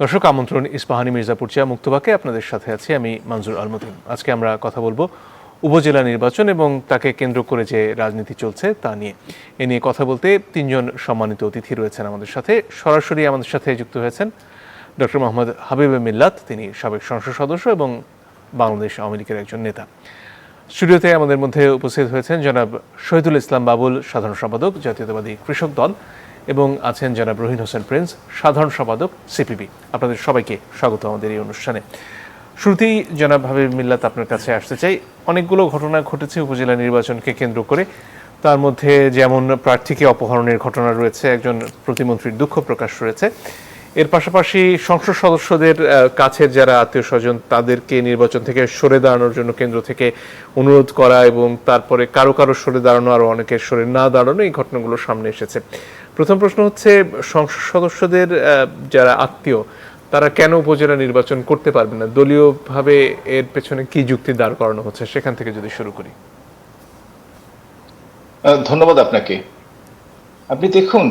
দর্শক, আমন্ত্রণ ইস্পাহানী মির্জাপুর চেয়া মুক্তবাকে। আপনাদের সাথে আছি আমি মনজুর আলমুদ্দিন। আজকে আমরা কথা বলবো উপজেলা নির্বাচন এবং তাকে কেন্দ্র করে যে রাজনীতি চলছে তা নিয়ে। এ নিয়ে কথা বলতে তিনজন সম্মানিত অতিথি রয়েছেন আমাদের সাথে। সরাসরি আমাদের সাথে যুক্ত হয়েছেন ডক্টর মোহাম্মদ হাবিবে মিল্লাত, তিনি সাবেক সংসদ সদস্য এবং বাংলাদেশ আওয়ামী লীগের একজন নেতা। স্টুডিওতে আমাদের মধ্যে উপস্থিত হয়েছেন জনাব শহীদুল ইসলাম বাবুল, সাধারণ সম্পাদক জাতীয়তাবাদী কৃষক দল, এবং আছেন জনাব রহিন হোসেন প্রিন্স, সাধারণ সম্পাদক সিপিবি। আপনাদের সবাইকে স্বাগত আমাদের এই অনুষ্ঠানে। শুরুতেই জনাব হাবিব মিল্লাত, আপনার কাছে আসতে চাই। অনেকগুলো ঘটনা ঘটেছে উপজেলা নির্বাচনকে কেন্দ্র করে। তার মধ্যে যেমন প্রার্থীকে অপহরণের ঘটনা রয়েছে, একজন প্রতিমন্ত্রীর দুঃখ প্রকাশ রয়েছে। এর পাশাপাশি সংসদ সদস্যদের কাছের যারা আত্মীয় স্বজন তাদেরকে নির্বাচন থেকে সরে দাঁড়ানোর জন্য কেন্দ্র থেকে অনুরোধ করা, এবং তারপরে কারো কারো সরে দাঁড়ানো, আরও অনেকের সরে না দাঁড়ানো, এই ঘটনাগুলো সামনে এসেছে। প্রথম প্রশ্ন হচ্ছে, সংসদ সদস্যদের যারা আত্মীয় তারা কেন উপজেলা নির্বাচন করতে পারবে না? দলীয়ভাবে এর পেছনে কি যুক্তি দাঁড় করানো হচ্ছে, সেখান থেকে যদি শুরু করি। ধন্যবাদ আপনাকে। আপনি দেখুন,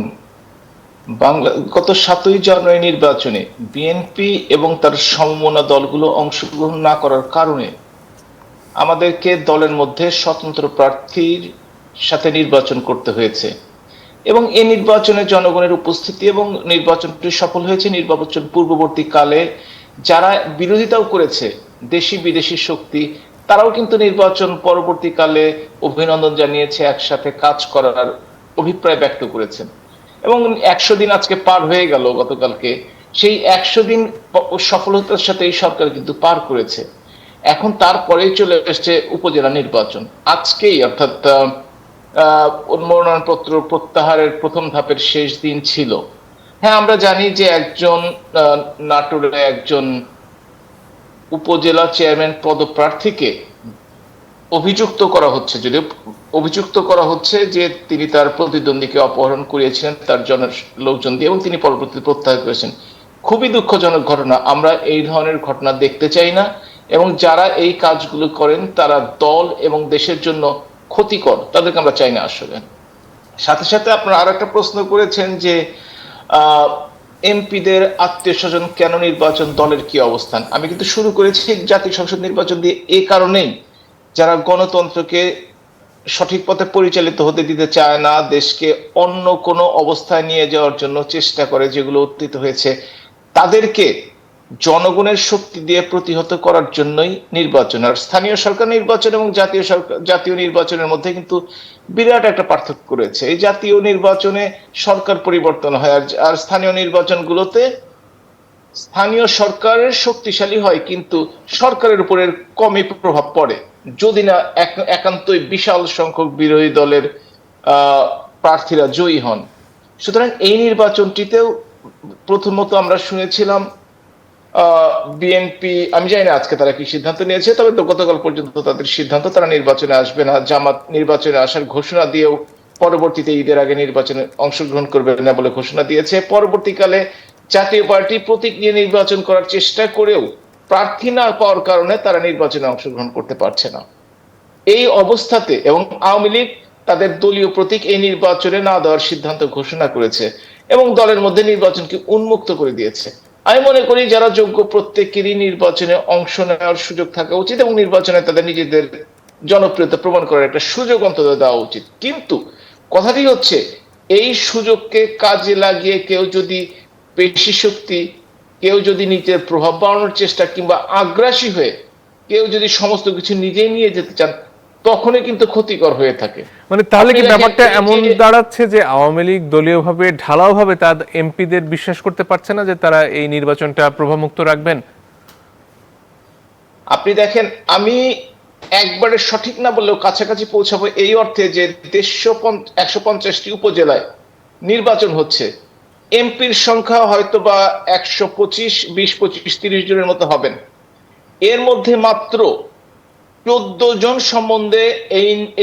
গত 7ই জানুয়ারি নির্বাচনে বিএনপি এবং তার সমমনা দলগুলো অংশগ্রহণ না করার কারণে আমাদেরকে দলের মধ্যে স্বতন্ত্র প্রার্থীর সাথে নির্বাচন করতে হয়েছে, এবং এই নির্বাচনে জনগণের উপস্থিতি এবং নির্বাচনটি সফল হয়েছে। নির্বাচন পূর্ববর্তীকালে যারা বিরোধিতাও করেছে, দেশি বিদেশি শক্তি, তারাও কিন্তু নির্বাচন পরবর্তীকালে অভিনন্দন জানিয়েছে, একসাথে কাজ করার অভিপ্রায় ব্যক্ত করেছেন। এবং 100 দিন আজকে পার হয়ে গেল গতকালকে, সেই 100 দিন সফলতার সাথে এই সরকার কিন্তু পার করেছে। এখন তারপরেই চলে এসছে উপজেলা নির্বাচন। আজকেই অর্থাৎ মনোনয়নপত্র প্রত্যাহারের প্রথম ধাপের শেষ দিন ছিল। হ্যাঁ, আমরা জানি যে একজন নাটোরের একজন উপজেলা চেয়ারম্যান পদপ্রার্থীকে অভিযুক্ত করা হচ্ছে, যদিও অভিযুক্ত করা হচ্ছে যে তিনি তার প্রতিদ্বন্দ্বীকে অপহরণ করিয়েছিলেন তার লোকজন দিয়ে, এবং তিনি পরবর্তীতে প্রত্যাহার করেছেন। খুবই দুঃখজনক ঘটনা। আমরা এই ধরনের ঘটনা দেখতে চাই না, এবং যারা এই কাজগুলো করেন তারা দল এবং দেশের জন্য ক্ষতিকর, তাদেরকে আমরা চাই না আসলে। সাথে সাথে আপনারা আর একটা প্রশ্ন করেছেন যে এমপিদের আত্মীয় স্বজন কেন নির্বাচন, দলের কি অবস্থান। আমি কিন্তু শুরু করেছি জাতীয় সংসদ নির্বাচন দিয়ে এই কারণেই, যারা গণতন্ত্রকে সঠিক পথে পরিচালিত হতে দিতে চায় না, দেশকে অন্য কোনো অবস্থায় নিয়ে যাওয়ার জন্য চেষ্টা করে, যেগুলো অতীত হয়েছে, তাদেরকে জনগণের শক্তি দিয়ে প্রতিহত করার জন্যই নির্বাচন। আর স্থানীয় সরকার নির্বাচন এবং জাতীয় নির্বাচনের মধ্যে কিন্তু বিরাট একটা পার্থক্য রয়েছে। এই জাতীয় নির্বাচনে সরকার পরিবর্তন হয়, আর স্থানীয় নির্বাচনগুলোতে স্থানীয় সরকারের শক্তিশালী হয়, কিন্তু সরকারের উপরে কমই প্রভাব পড়ে, যদি না একান্তই বিশাল সংখ্যক বিরোধী দলের প্রার্থীরা জয়ী হন। সুতরাং এই নির্বাচনটিতেও প্রথমত আমরা শুনেছিলাম বিএনপি, আমি জানি না আজকে তারা কি সিদ্ধান্ত নিয়েছে, তবে গতকাল পর্যন্ত তাদের সিদ্ধান্ত তারা নির্বাচনে আসবে না। জামাত নির্বাচনে আসার ঘোষণা দিয়েও পরবর্তীতে ঈদের আগে নির্বাচনে অংশগ্রহণ করবে না বলে ঘোষণা দিয়েছে। পরবর্তীকালে জাতীয় পার্টি প্রতীক নিয়ে নির্বাচন করার চেষ্টা করেও প্রার্থী না পাওয়ার কারণে তারা নির্বাচনে অংশগ্রহণ করতে পারছে না। এই অবস্থাতে এবং আওয়ামী লীগ তাদের দলীয় প্রতীক এই নির্বাচনে না দেওয়ার সিদ্ধান্ত ঘোষণা করেছে এবং দলের মধ্যে নির্বাচনকে উন্মুক্ত করে দিয়েছে। আমি মনে করি যারা যোগ্য প্রত্যেকেরই নির্বাচনে অংশ নেওয়ার সুযোগ থাকা উচিত, এবং নির্বাচনে তাদের নিজেদের জনপ্রিয়তা প্রমাণ করার একটা সুযোগ অন্তত দেওয়া উচিত। কিন্তু কথাটি হচ্ছে, এই সুযোগকে কাজে লাগিয়ে কেউ যদি পেশি শক্তি, কেউ যদি নিজের প্রভাব বাড়ানোর চেষ্টা কিংবা আগ্রাসী হয়ে কেউ যদি সমস্ত কিছু নিজেই নিয়ে যেতে চান, তখনই কিন্তু ক্ষতিকর হয়ে থাকে। মানে তাহলে কি ব্যাপারটা এমন দাঁড়াচ্ছে যে আওয়ামী লীগ দলীয়ভাবে ঢালাওভাবে তার এমপিদের বিশ্বাস করতে পারছে না যে তারা এই নির্বাচনটা প্রভাবমুক্ত রাখবেন? আপনি দেখেন, আমি একবারে সঠিক না বললেও কাছাকাছি পৌঁছাবো এই অর্থে যে 150টি উপজেলায় নির্বাচন হচ্ছে, এমপির সংখ্যা হয়তো বা 125, 20, 25, 30 জনের মতো হবেন। এর মধ্যে মাত্র 14 জন সম্বন্ধে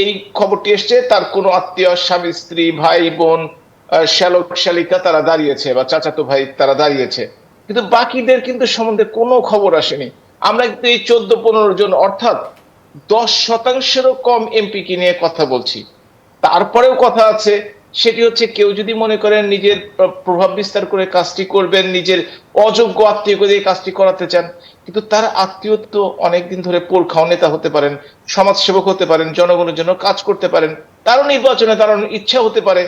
এই খবরটি এসছে তার কোনো আত্মীয়, স্বামী স্ত্রী, ভাই বোন, শ্যালক শালিকা তারা দাঁড়িয়েছে, বা চাচাতো ভাই তারা দাঁড়িয়েছে, কিন্তু বাকিদের কিন্তু সম্বন্ধে কোনো খবর আসেনি। আমরা কিন্তু এই 14-15 জন অর্থাৎ 10%-এরও কম এমপি কে নিয়ে কথা বলছি। তারপরেও কথা আছে সেটি হচ্ছে কেউ যদি মনে করেন নিজের প্রভাব বিস্তার করে কাজটি করবেন, নিজের অযোগ্য আত্মীয়কে দিয়ে কাজটি করাতে চান, কিন্তু তার আত্মীয় তো অনেকদিন ধরে পোল খাওয়া নেতা হতে পারেন, সমাজসেবক হতে পারেন, জনগণের জন্য কাজ করতে পারেন, তারও নির্বাচনে দাঁড়ানোর ইচ্ছা হতে পারে,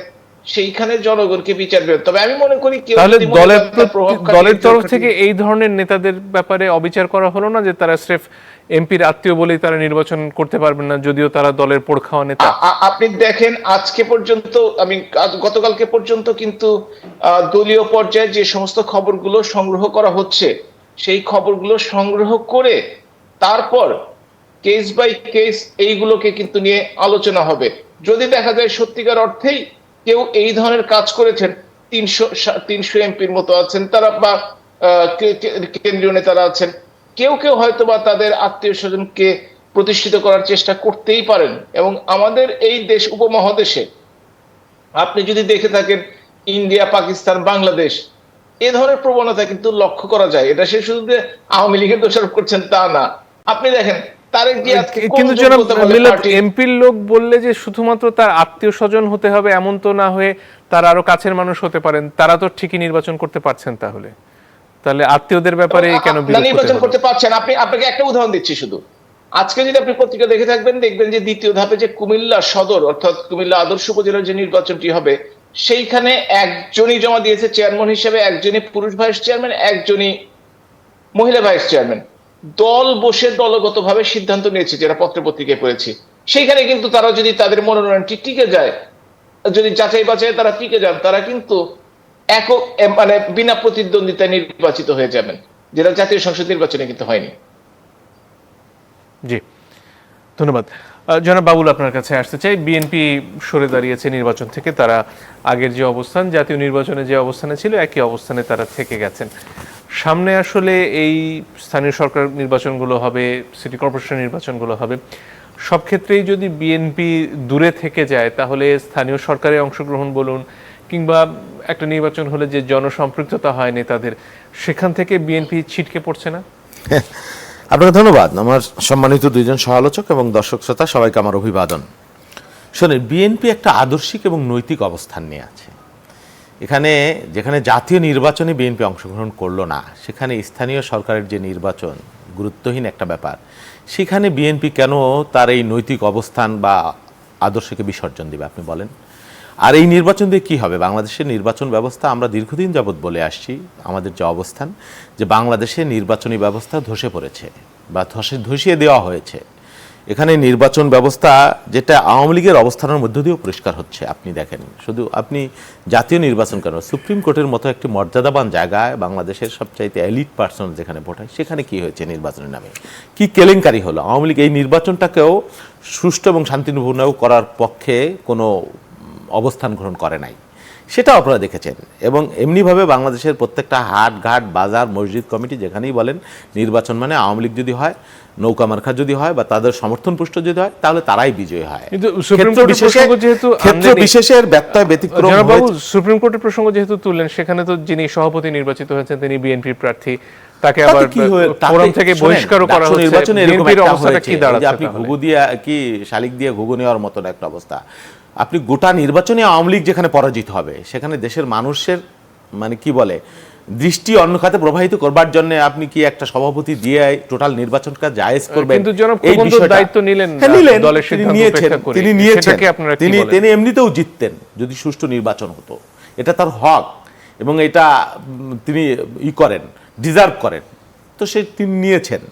সেইখানে জনগণকে বিচার দেবেন। তবে আমি মনে করি কেউ তাহলে যদি মনে করেন তার প্রভাব দলের তরফ থেকে এই ধরনের নেতাদের ব্যাপারে অবিচার করা হলো না, যে তারা স্রেফ এমপির আত্মীয় বলেই তারা নির্বাচন করতে পারবেন না, যদিও তারা দলের পোড় খাওয়া নেতা? আপনি দেখেন আজকে পর্যন্ত, গতকালকে পর্যন্ত কিন্তু দলীয় পর্যায়ে যে সমস্ত খবরগুলো সংগ্রহ করা হচ্ছে, সেই খবরগুলো সংগ্রহ করে তারপর কেস বাই কেস এইগুলোকে কিন্তু নিয়ে আলোচনা হবে। যদি দেখা যায় সত্যিকার অর্থেই কেউ এই ধরনের কাজ করেছেন, 300 এমপির মতো আছেন তারা, বা কেন্দ্রীয় নেতারা আছেন, কেউ কেউ হয়তো বা তাদের আত্মীয় স্বজনকে প্রতিষ্ঠিত করার চেষ্টা করতেই পারেন। এবং আমাদের এই দেশ উপমহাদেশে আপনি যদি দেখে থাকেন, ইন্ডিয়া, পাকিস্তান, বাংলাদেশ, এ ধরনের প্রবণতা কিন্তু লক্ষ্য করা যায়। এটা সে শুধু যে আওয়ামী লীগের দোষারোপ করছেন তা না। আপনি দেখেন তারেক জিয়াদকে কিন্তু জনাব মিলাদ, এমপির লোক বললে যে শুধুমাত্র তার আত্মীয় স্বজন হতে হবে এমন তো না হয়ে তার আরো কাছের মানুষ হতে পারেন, তারা তো ঠিকই নির্বাচন করতে পারছেন। তাহলে আত্মীয়দের ব্যাপারে কেন নির্বাচন করতে পারছেন? আপনাকে একটা উদাহরণ দিচ্ছি শুধু। আজকে যদি আপনি পত্রিকা দেখে থাকবেন, দেখবেন যে দ্বিতীয় ধাপে যে কুমিল্লা সদর অর্থাৎ কুমিল্লা আদর্শ উপজেলার যে নির্বাচনটি হবে, সেইখানে একজনই জমা দিয়েছে চেয়ারম্যান হিসেবে, একজনই পুরুষ ভাইস চেয়ারম্যান, একজনই মহিলা ভাইস চেয়ারম্যান। দল বসে দলগতভাবে সিদ্ধান্ত নিয়েছে, যেটা পত্র পত্রিকায় পড়েছি। সেইখানে কিন্তু তারা যদি তাদের মনোনয়নটি টিকে যায়, যদি যাচাই বাছাই তারা টিকে যান, তারা কিন্তু একক মানে বিনা প্রতিদ্বন্দ্বিতায় নির্বাচিত হয়ে যাবেন, যেটা জাতীয় সংসদ নির্বাচনে কিন্তু হয়নি। জি, ধন্যবাদ। জনাব বাবুল, আপনার কাছে আসতে চাই। বিএনপি সরে দাঁড়িয়েছে নির্বাচন থেকে, তারা আগের যে অবস্থান, জাতীয় নির্বাচনে যে অবস্থানে ছিল একই অবস্থানে তারা থেকে গেছেন। সামনে আসলে এই স্থানীয় সরকার নির্বাচনগুলো হবে, সিটি কর্পোরেশন নির্বাচনগুলো হবে, সব ক্ষেত্রেই যদি বিএনপি দূরে থেকে যায়, তাহলে স্থানীয় সরকারে অংশগ্রহণ বলুন কিংবা একটা নির্বাচন হলে যে জনসম্পৃক্ততা হয় নেতাদের, সেখান থেকে বিএনপি ছিটকে পড়ছে না? আপনাকে ধন্যবাদ। আমার সম্মানিত দুইজন সহ-আলোচক এবং দর্শক শ্রোতা সবাইকে আমার অভিবাদন। শোনেন, বিএনপি একটা আদর্শিক এবং নৈতিক অবস্থান নিয়ে আছে। এখানে যেখানে জাতীয় নির্বাচনে বিএনপি অংশগ্রহণ করলো না, সেখানে স্থানীয় সরকারের যে নির্বাচন গুরুত্বহীন একটা ব্যাপার, সেখানে বিএনপি কেন তার এই নৈতিক অবস্থান বা আদর্শকে বিসর্জন দেবে আপনি বলেন? আর এই নির্বাচন দিয়ে কী হবে? বাংলাদেশের নির্বাচন ব্যবস্থা, আমরা দীর্ঘদিন যাবৎ বলে আসছি আমাদের যে অবস্থান, যে বাংলাদেশের নির্বাচনী ব্যবস্থা ধসে পড়েছে বা ধসিয়ে দেওয়া হয়েছে। এখানে নির্বাচন ব্যবস্থা যেটা আওয়ামী লীগের অবস্থানের মধ্য দিয়েও পরিষ্কার হচ্ছে। আপনি দেখেন, শুধু আপনি জাতীয় নির্বাচন কেন, সুপ্রিম কোর্টের মতো একটি মর্যাদাবান জায়গায় বাংলাদেশের সবচাইতে এলিট পার্সন যেখানে ভোট হয়, সেখানে কি হয়েছে নির্বাচনের নামে, কি কেলেঙ্কারি হলো। আওয়ামী লীগ এই নির্বাচনটাকেও সুষ্ঠু এবং শান্তিপূর্ণ করার পক্ষে কোনো অবস্থান গ্রহণ করে নাই, সেটাও আপনারা দেখেছেন। এবং এমনিভাবে বাংলাদেশের প্রত্যেকটা হাট ঘাট বাজার মসজিদ কমিটি যেখানেই বলেন, নির্বাচন মানে আওয়ামী লীগ যদি হয়, নৌকা মার্কা যদি হয় বা তাদের সমর্থন পুষ্ট যদি হয়, তাহলে তারাই বিজয়ী হয়। কিন্তু সুপ্রিম কোর্টের প্রসঙ্গ যেহেতু ক্ষেত্র বিশেষের ব্যত্যয় ব্যতিক্রম বাবু, সুপ্রিম কোর্টের প্রসঙ্গ যেহেতু তুললেন, সেখানে তো যিনি সভাপতি নির্বাচিত হয়েছেন তিনি বিএনপির প্রার্থী, তাকে আবার ফোরাম থেকে বহিষ্কারও করা হচ্ছে। নির্বাচনে এরকম একটা অবস্থাটা কি দাঁড়াচ্ছে? আপনি ঘুঘু দিয়ে কি শালিক দিয়ে ঘুঘু নেওয়ার মতন একটা অবস্থা। আপনি গোটা নির্বাচনে আওয়ামী লীগ যেখানে পরাজিত হবে, সেখানে দেশের মানুষের মানে কি বলে দৃষ্টি অন্য খাতে প্রবাহিত করবার জন্য আপনি কি একটা সভাপতি দিয়ে টোটাল নির্বাচনটা জায়েজ করবেন? কিন্তু জনাব দায়িত্ব নিলেন দলের সিদ্ধান্ত উপেক্ষা করে, তিনি নিয়েছেন, তিনি এমনিতেও জিততেন যদি সুষ্ঠু নির্বাচন হতো। এটা তার হক এবং এটা তিনি করেন, ডিজার্ভ করেন, তো তিনি নিয়েছেন।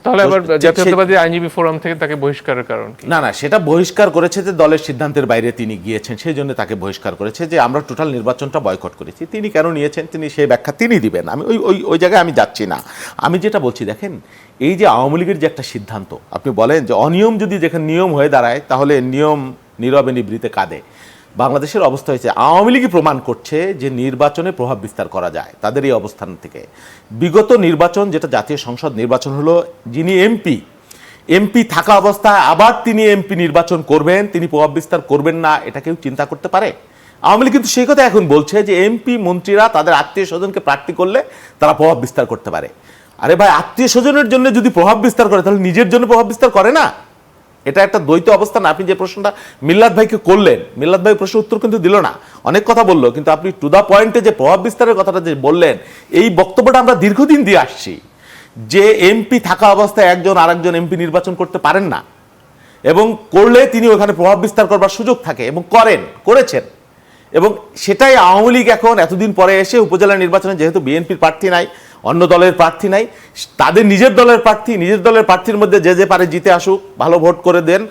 তাহলে আবার জাতীয়তাবাদী আইনজীবী ফোরাম থেকে তাকে বহিষ্কারের কারণ কি? না, সেটা বহিষ্কার করেছে যে দলের সিদ্ধান্তের বাইরে তিনি গিয়েছেন, সেই জন্য তাকে বহিষ্কার করেছে, যে আমরা টোটাল নির্বাচনটা বয়কট করেছি। তিনি কেন নিয়েছেন তিনি সেই ব্যাখ্যা তিনি দিবেন, আমি ওই জায়গায় আমি যাচ্ছি না। আমি যেটা বলছি, দেখেন, এই যে আওয়ামী লীগের যে একটা সিদ্ধান্ত, আপনি বলেন যে অনিয়ম যদি যেখানে নিয়ম হয়ে দাঁড়ায়, তাহলে নিয়ম নীরবে নিবৃতে কাঁদে। বাংলাদেশের অবস্থা হয়েছে, আওয়ামী লীগই প্রমাণ করছে যে নির্বাচনে প্রভাব বিস্তার করা যায় তাদের এই অবস্থান থেকে। বিগত নির্বাচন, যেটা জাতীয় সংসদ নির্বাচন হলো, যিনি এমপি থাকা অবস্থায় আবার তিনি এমপি নির্বাচন করবেন, তিনি প্রভাব বিস্তার করবেন না, এটা কেউ চিন্তা করতে পারে? আওয়ামী লীগ কিন্তু সেই কথা এখন বলছে যে এমপি মন্ত্রীরা তাদের আত্মীয় স্বজনকে প্রার্থী করলে তারা প্রভাব বিস্তার করতে পারে। আরে ভাই, আত্মীয় স্বজনের জন্য যদি প্রভাব বিস্তার করে, তাহলে নিজের জন্য প্রভাব বিস্তার করে না? এটা একটা দ্বৈত অবস্থান। আপনি যে প্রশ্নটা মিল্লাত ভাইকে করলেন, মিল্লাত ভাই প্রশ্ন উত্তর কিন্তু দিল না, অনেক কথা বললো, কিন্তু আপনি টু দা পয়েন্টে যে প্রভাব বিস্তারের কথাটা যে বললেন, এই বক্তব্যটা আমরা দীর্ঘদিন দিয়ে আসছি যে এমপি থাকা অবস্থায় একজন আরেকজন এমপি নির্বাচন করতে পারেন না, এবং করলে তিনি ওখানে প্রভাব বিস্তার করবার সুযোগ থাকে, এবং করেছেন। এবং সেটাই আওয়ামী লীগ এখন এতদিন পরে এসে উপজেলা নির্বাচনে, যেহেতু বিএনপির প্রার্থী নাই, অন্য দলের প্রার্থী নাই, তাদের নিজের দলের প্রার্থীর মধ্যে যে পারে জিতে আসুক, ভালো ভোট করে দেন,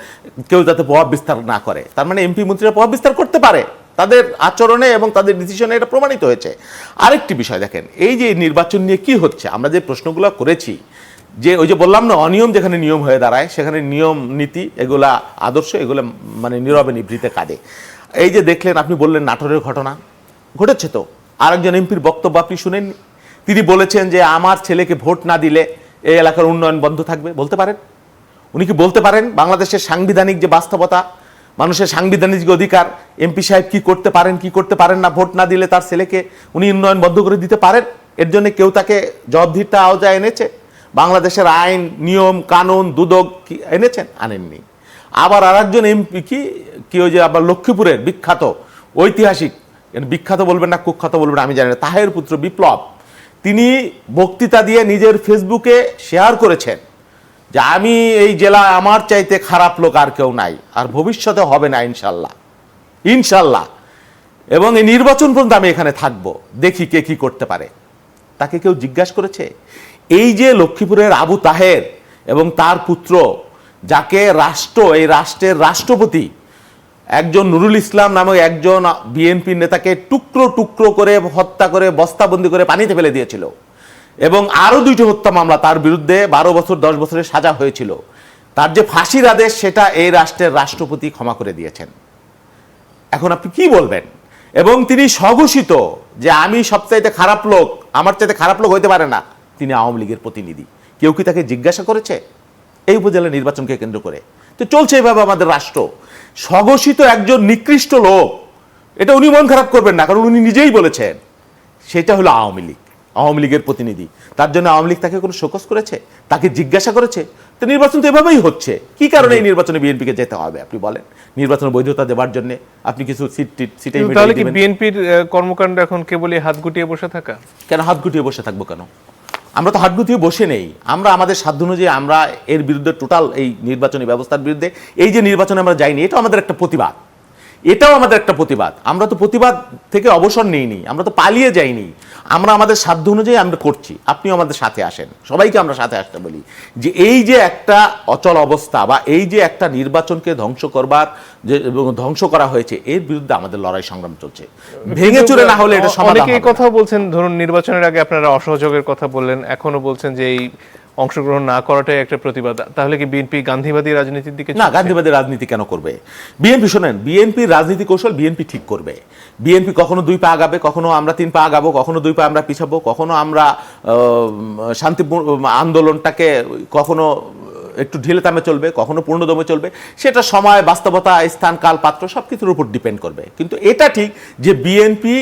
কেউ যাতে প্রভাব বিস্তার না করে। তার মানে এমপি মন্ত্রীরা প্রভাব বিস্তার করতে পারে, তাদের আচরণে এবং তাদের ডিসিশনে এটা প্রমাণিত হয়েছে। আরেকটি বিষয় দেখেন, এই যে নির্বাচন নিয়ে কি হচ্ছে, আমরা যে প্রশ্নগুলো করেছি, যে ওই যে বললাম না, অনিয়ম যেখানে নিয়ম হয়ে দাঁড়ায়, সেখানে নিয়ম নীতি এগুলা আদর্শ এগুলো মানে নীরবে নিভৃতে কাঁদে। এই যে দেখলেন, আপনি বললেন নাটোরের ঘটনা ঘটেছে, তো আরেকজন এমপির বক্তব্য আপনি শুনেননি? তিনি বলেছেন যে আমার ছেলেকে ভোট না দিলে এই এলাকার উন্নয়ন বন্ধ থাকবে। বলতে পারেন? উনি কি বলতে পারেন বাংলাদেশের সাংবিধানিক যে বাস্তবতা, মানুষের সাংবিধানিক যে অধিকার, এমপি সাহেব কি করতে পারেন কি করতে পারেন না, ভোট না দিলে তার ছেলেকে উনি উন্নয়ন বন্ধ করে দিতে পারেন? এর জন্য কেউ তাকে জবাবদিহিতা আওতায় এনেছে? বাংলাদেশের আইন নিয়ম কানুন দুদক কি এনেছেন? আনেননি। আবার আরেকজন এমপি কি ওই যে আবার লক্ষ্মীপুরের বিখ্যাত ঐতিহাসিক, বিখ্যাত বলবেন না কুখ্যাত বলবেন আমি জানি না, তাহের পুত্র বিপ্লব, তিনি বক্তৃতা দিয়ে নিজের ফেসবুকে শেয়ার করেছেন যে আমি এই জেলা আমার চাইতে খারাপ লোক আর কেউ নাই, আর ভবিষ্যতে হবে না ইনশাল্লাহ, এবং এই নির্বাচন পর্যন্ত আমি এখানে থাকবো, দেখি কে কি করতে পারে। তাকে কেউ জিজ্ঞাসা করেছে? এই যে লক্ষ্মীপুরের আবু তাহের এবং তার পুত্র, যাকে এই রাষ্ট্রের রাষ্ট্রপতি একজন নুরুল ইসলাম নামক একজন বিএনপি নেতাকে টুকরো টুকরো করে হত্যা করে বস্তাবন্দি করে পানিতে ফেলে দিয়েছিল, এবং আরো 2টি হত্যা মামলা তার বিরুদ্ধে 12 বছর 10 বছরের সাজা হয়েছিল, তার যে ফাঁসির আদেশ সেটা এই রাষ্ট্রের রাষ্ট্রপতি ক্ষমা করে দিয়েছেন। এখন আপনি কি বলবেন? এবং তিনি স্বঘোষিত যে আমি সবচাইতে খারাপ লোক, আমার চাইতে খারাপ লোক হইতে পারে না, তিনি আওয়ামী লীগের প্রতিনিধি। কেউ কি তাকে জিজ্ঞাসা করেছে এই উপজেলা নির্বাচনকে কেন্দ্র করে? তো চলছে এভাবে আমাদের রাষ্ট্র। স্বঘোষিত একজন নিকৃষ্ট লোক, এটা উনি মন খারাপ করবেন না, কারণ উনি নিজেই বলেছেন সেটা হলো আওয়ামী লীগের প্রতিনিধি। তার জন্য আওয়ামী লীগ তাকে কোনো শোকজ করেছে? তাকে জিজ্ঞাসা করেছে? তো নির্বাচন তো এভাবেই হচ্ছে। কি কারণে এই নির্বাচনে বিএনপিকে যেতে হবে আপনি বলেন? নির্বাচনের বৈধতা দেওয়ার জন্য আপনি কিছু সিটে তাহলে কি বিএনপির কর্মকাণ্ড এখন কেবলই হাত গুটিয়ে বসে থাকা? কেন হাত গুটিয়ে বসে থাকবো কেন? আমরা তো হাত গুটিয়ে বসে নেই। আমরা আমাদের সাধ্য অনুযায়ী আমরা এর বিরুদ্ধে টোটাল এই নির্বাচনী ব্যবস্থার বিরুদ্ধে, এই যে নির্বাচনে আমরা যাইনি, এটাও আমাদের একটা প্রতিবাদ। আমরা তো প্রতিবাদ থেকে অবসর নেইনি, আমরা তো পালিয়ে যাইনি, আমরা আমাদের সাধ্য অনুযায়ী আমরা করছি। আপনিও আমাদের সাথে আসেন, সবাইকে আমরা সাথে আসতে বলি যে এই যে একটা অচল অবস্থা বা এই যে একটা নির্বাচনকে ধ্বংস করা হয়েছে, এর বিরুদ্ধে আমাদের লড়াই সংগ্রাম চলছে। ভেঙে চুরে না হলে এটা সমাধান হবে না। অনেকেই কথা বলছেন, ধরুন নির্বাচনের আগে আপনারা অসহযোগের কথা বললেন, এখনো বলছেন যে এই অংশগ্রহণ না করাটাই একটা প্রতিবাদ। তাহলে কি বিএনপি গান্ধীবাদী রাজনীতির দিকে? না, গান্ধীবাদী রাজনীতি কেন করবে বিএনপি? শোনেন, বিএনপির রাজনীতি কৌশল বিএনপি ঠিক করবে। বিএনপি কখনো 2 পা আগাবে, কখনো আমরা 3 পা আগাবো, কখনো 2 পা আমরা পিছাবো, কখনো আমরা শান্তিপূর্ণ আন্দোলনটাকে কখনো একটু ঢিলে তামে চলবে, কখনো পূর্ণদমে চলবে। সেটা সময়, বাস্তবতা, স্থান, কাল, পাত্র সবকিছুর উপর ডিপেন্ড করবে। কিন্তু এটা ঠিক যে বিএনপি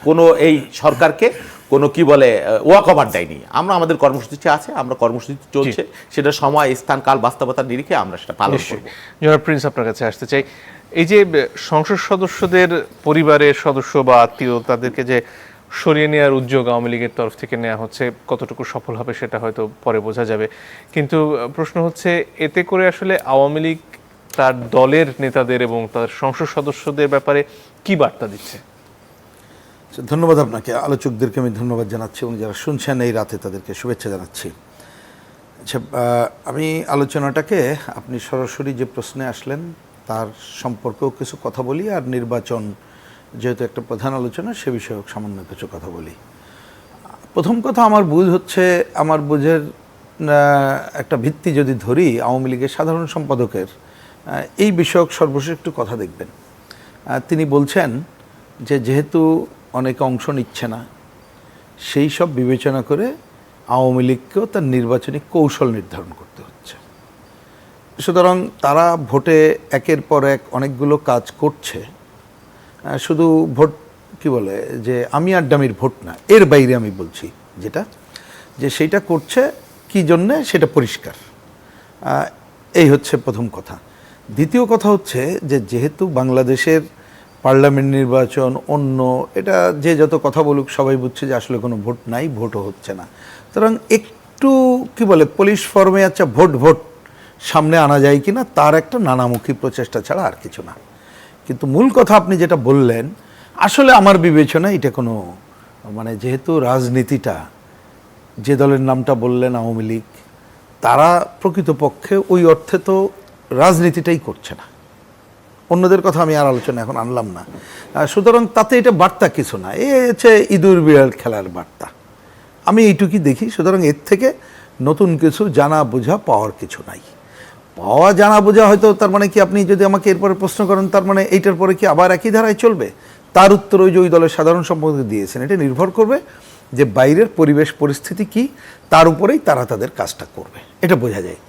কোনো এই সরকারকে কোনো কি বলে ওয়াক ওভার দেয়নি। আমরা আমাদের কর্মসূচি আছে, আমরা কর্মসূচি চলছে, সেটা সময়, স্থান, কাল, বাস্তবতার নিরিখে আমরা সেটা পালন করব। জনাব প্রিন্স, আপনার কাছে আসতে চাই, এই যে সংসদ সদস্যদের পরিবারের সদস্য বা আত্মীয়, তাদেরকে যে সরিয়ে নেওয়ার উদ্যোগ আওয়ামী লীগের তরফ থেকে নেওয়া হচ্ছে, কতটুকু সফল হবে সেটা হয়তো পরে বোঝা যাবে। কিন্তু প্রশ্ন হচ্ছে, এতে করে আসলে আওয়ামী লীগ তার দলের নেতাদের এবং তার সংসদ সদস্যদের ব্যাপারে কি বার্তা দিচ্ছে? ধন্যবাদ আপনাকে, আলোচকদেরকে আমি ধন্যবাদ জানাচ্ছি এবং যারা শুনছেন এই রাতে তাদেরকে শুভেচ্ছা জানাচ্ছি। আচ্ছা, আমি আলোচনাটাকে আপনি সরাসরি যে প্রশ্নে আসলেন তার সম্পর্কেও কিছু কথা বলি, আর নির্বাচন যেহেতু একটা প্রধান আলোচনা সে বিষয়ে সামান্য কিছু কথা বলি। প্রথম কথা, আমার বুঝের একটা ভিত্তি যদি ধরি, আওয়ামী লীগের সাধারণ সম্পাদকের এই বিষয়ক সর্বশেষ একটু কথা দেখবেন। তিনি বলছেন যে যেহেতু অনেকে অংশ নিচ্ছে না, সেই সব বিবেচনা করে আওয়ামী লীগকেও তার নির্বাচনী কৌশল নির্ধারণ করতে হচ্ছে। সুতরাং তারা ভোটে একের পর এক অনেকগুলো কাজ করছে, শুধু ভোট কি বলে যে আমি আড্ডামির ভোট না, এর বাইরে আমি বলছি যেটা যে সেইটা করছে কি জন্যে সেটা পরিষ্কার। এই হচ্ছে প্রথম কথা। দ্বিতীয় কথা হচ্ছে যে যেহেতু বাংলাদেশের পার্লামেন্ট নির্বাচন অন্য, এটা যে যত কথা বলুক সবাই বুঝছে যে আসলে কোনো ভোট নাই, ভোটও হচ্ছে না। সুতরাং একটু কি বলে পুলিশ ফর্মে আচ্ছা ভোট সামনে আনা যায় কিনা তার একটা নানামুখী প্রচেষ্টা ছাড়া আর কিছু না। কিন্তু মূল কথা আপনি যেটা বললেন, আসলে আমার বিবেচনা এটা কোনো মানে যেহেতু রাজনীতিটা, যে দলের নামটা বললেন আওয়ামী লীগ, তারা প্রকৃতপক্ষে ওই অর্থে তো রাজনীতিটাই করছে না। অন্যদের কথা আমি আর আলোচনা এখন আনলাম না। সুতরাং তাতে এটা বার্তা কিছু না, এ হচ্ছে ইঁদুর বিড়াল খেলার বার্তা, আমি এইটুকুই দেখি। সুতরাং এর থেকে নতুন কিছু জানা বোঝা পাওয়ার কিছু নাই। পাওয়া জানা বোঝা হয়তো তার মানে কি, আপনি যদি আমাকে এরপরে প্রশ্ন করেন তার মানে এইটার পরে কি আবার একই ধারায় চলবে, তার উত্তর ওই যে ওই দলের সাধারণ সম্পাদক দিয়েছেন। এটা নির্ভর করবে যে বাইরের পরিবেশ পরিস্থিতি কি, তার উপরেই তারা তাদের কাজটা করবে, এটা বোঝা যায়।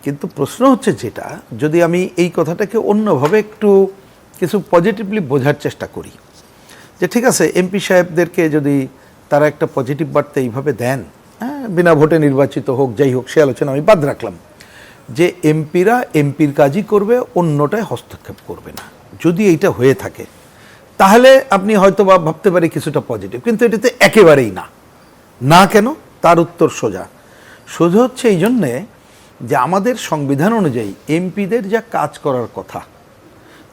কিন্তু প্রশ্ন হচ্ছে যেটা, যদি আমি এই কথাটাকে অন্যভাবে একটু কিছু পজিটিভলি বোঝার চেষ্টা করি, যে ঠিক আছে এমপি সাহেবদেরকে যদি তারা একটা পজিটিভ বার্তা এইভাবে দেন, হ্যাঁ বিনা ভোটে নির্বাচিত হোক যাই হোক সে আলোচনা আমি বাদ রাখলাম, যে এমপিরা এমপির কাজই করবে, অন্যটায় হস্তক্ষেপ করবে না, যদি এইটা হয়ে থাকে তাহলে আপনি হয়তো বা ভাবতে পারি কিছুটা পজিটিভ। কিন্তু এটাতে একেবারেই না। না কেন? তার উত্তর সোজা হচ্ছে এই জন্যে যে আমাদের সংবিধান অনুযায়ী এমপিদের যা কাজ করার কথা,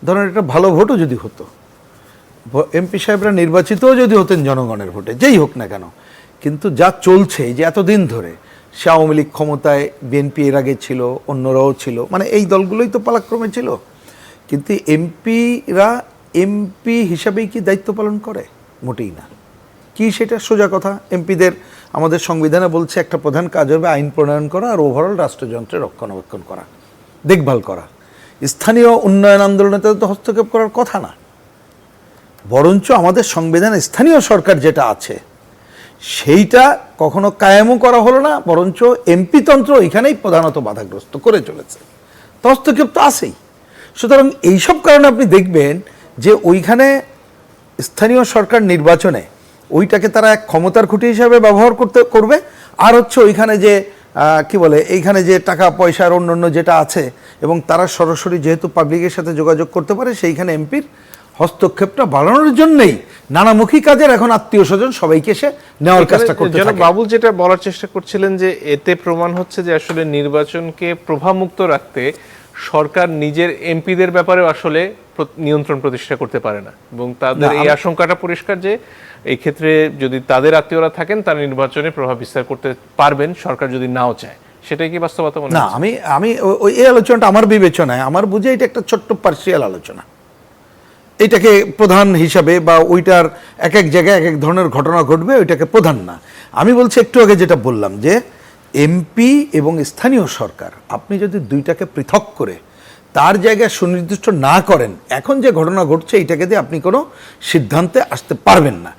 ধরেন একটা ভালো ভোটও যদি হতো, এমপি সাহেবরা নির্বাচিতও যদি হতেন জনগণের ভোটে, যেই হোক না কেন, কিন্তু যা চলছে যে এতদিন ধরে, সে আওয়ামী লীগ ক্ষমতায়, বিএনপি এর আগে ছিল, অন্যরাও ছিল, মানে এই দলগুলোই তো পালাক্রমে ছিল, কিন্তু এমপিরা এমপি হিসাবেই কি দায়িত্ব পালন করে? মোটেই না। কি সেটা সোজা কথা, এমপিদের আমাদের সংবিধানে বলছে একটা প্রধান কাজ হবে আইন প্রণয়ন করা আর ওভারঅল রাষ্ট্রযন্ত্রের রক্ষণাবেক্ষণ করা, দেখভাল করা। স্থানীয় উন্নয়ন আন্দোলনে তো হস্তক্ষেপ করার কথা না, বরঞ্চ আমাদের সংবিধানে স্থানীয় সরকার যেটা আছে সেইটা কখনো কায়েমও করা হলো না, বরঞ্চ এমপি তন্ত্র এখানেই প্রধানত বাধাগ্রস্ত করে চলেছে। তো হস্তক্ষেপ তো আছেই। সুতরাং এইসব কারণে আপনি দেখবেন যে ওইখানে স্থানীয় সরকার নির্বাচনে ওইটাকে তারা এক ক্ষমতার খুঁটি হিসাবে ব্যবহার করবে, আর হচ্ছে ওইখানে যে কি বলে এইখানে যে টাকা পয়সার অন্য যেটা আছে, এবং তারা সরাসরি যেহেতু পাবলিকের সাথে যোগাযোগ করতে পারে, সেইখানে এমপির হস্তক্ষেপটা বাড়ানোর জন্যই নানামুখী কাজের এখন আত্মীয় স্বজন সবাইকে সে নেওয়ার কাজটা করতে থাকে। বাবুল যেটা বলার চেষ্টা করছিলেন যে এতে প্রমাণ হচ্ছে যে আসলে নির্বাচনকে প্রভাবমুক্ত রাখতে সরকার নিজের এমপিদের ব্যাপারেও আসলে নিয়ন্ত্রণ প্রতিষ্ঠা করতে পারে না, এবং তাদের এই আশঙ্কাটা পরিষ্কার যে এই ক্ষেত্রে যদি তাদের আত্মীয়রা থাকেন তারা নির্বাচনে প্রভাব বিস্তার করতে পারবেন, সরকার যদি নাও চায়। সেটাই কি বাস্তবতা মনে হয়? না, আমি এই আলোচনাটা আমার বিবেচনায়, আমার বুঝে এটা একটা ছোট্ট পার্সিয়াল আলোচনা। এটাকে প্রধান হিসাবে বা ওইটার এক এক জায়গায় এক এক ধরনের ঘটনা ঘটবে, ওইটাকে প্রধান না। আমি বলছি একটু আগে যেটা বললাম যে এমপি এবং স্থানীয় সরকার, আপনি যদি দুইটাকে পৃথক করে তার জায়গায় সুনির্দিষ্ট না করেন, এখন যে ঘটনা ঘটছে এইটাকে দিয়ে আপনি কোনো সিদ্ধান্তে আসতে পারবেন না।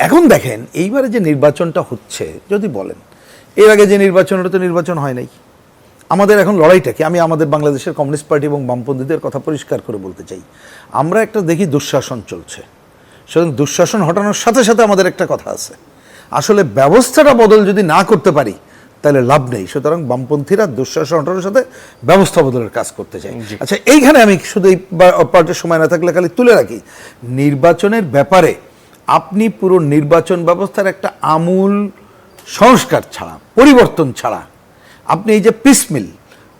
এখন দেখেন এইবারে যে নির্বাচনটা হচ্ছে, যদি বলেন এর আগে যে নির্বাচন হলো তো নির্বাচন হয় নাই। আমাদের এখন লড়াইটা কি? আমি আমাদের বাংলাদেশের কমিউনিস্ট পার্টি এবং বামপন্থীদের কথা পরিষ্কার করে বলতে চাই, আমরা একটা দেখি দুঃশাসন চলছে, সুতরাং দুঃশাসন হটানোর সাথে সাথে আমাদের একটা কথা আছে, আসলে ব্যবস্থাটা বদল যদি না করতে পারি তাহলে লাভ নেই। সুতরাং বামপন্থীরা দুঃশাসন হটানোর সাথে ব্যবস্থা বদলের কাজ করতে চাই। আচ্ছা, এইখানে আমি শুধু এই পার্টের সময় না থাকলে খালি তুলে রাখি, নির্বাচনের ব্যাপারে আপনি পুরো নির্বাচন ব্যবস্থার একটা আমূল সংস্কার ছাড়া, পরিবর্তন ছাড়া আপনি এই যে পিসমিল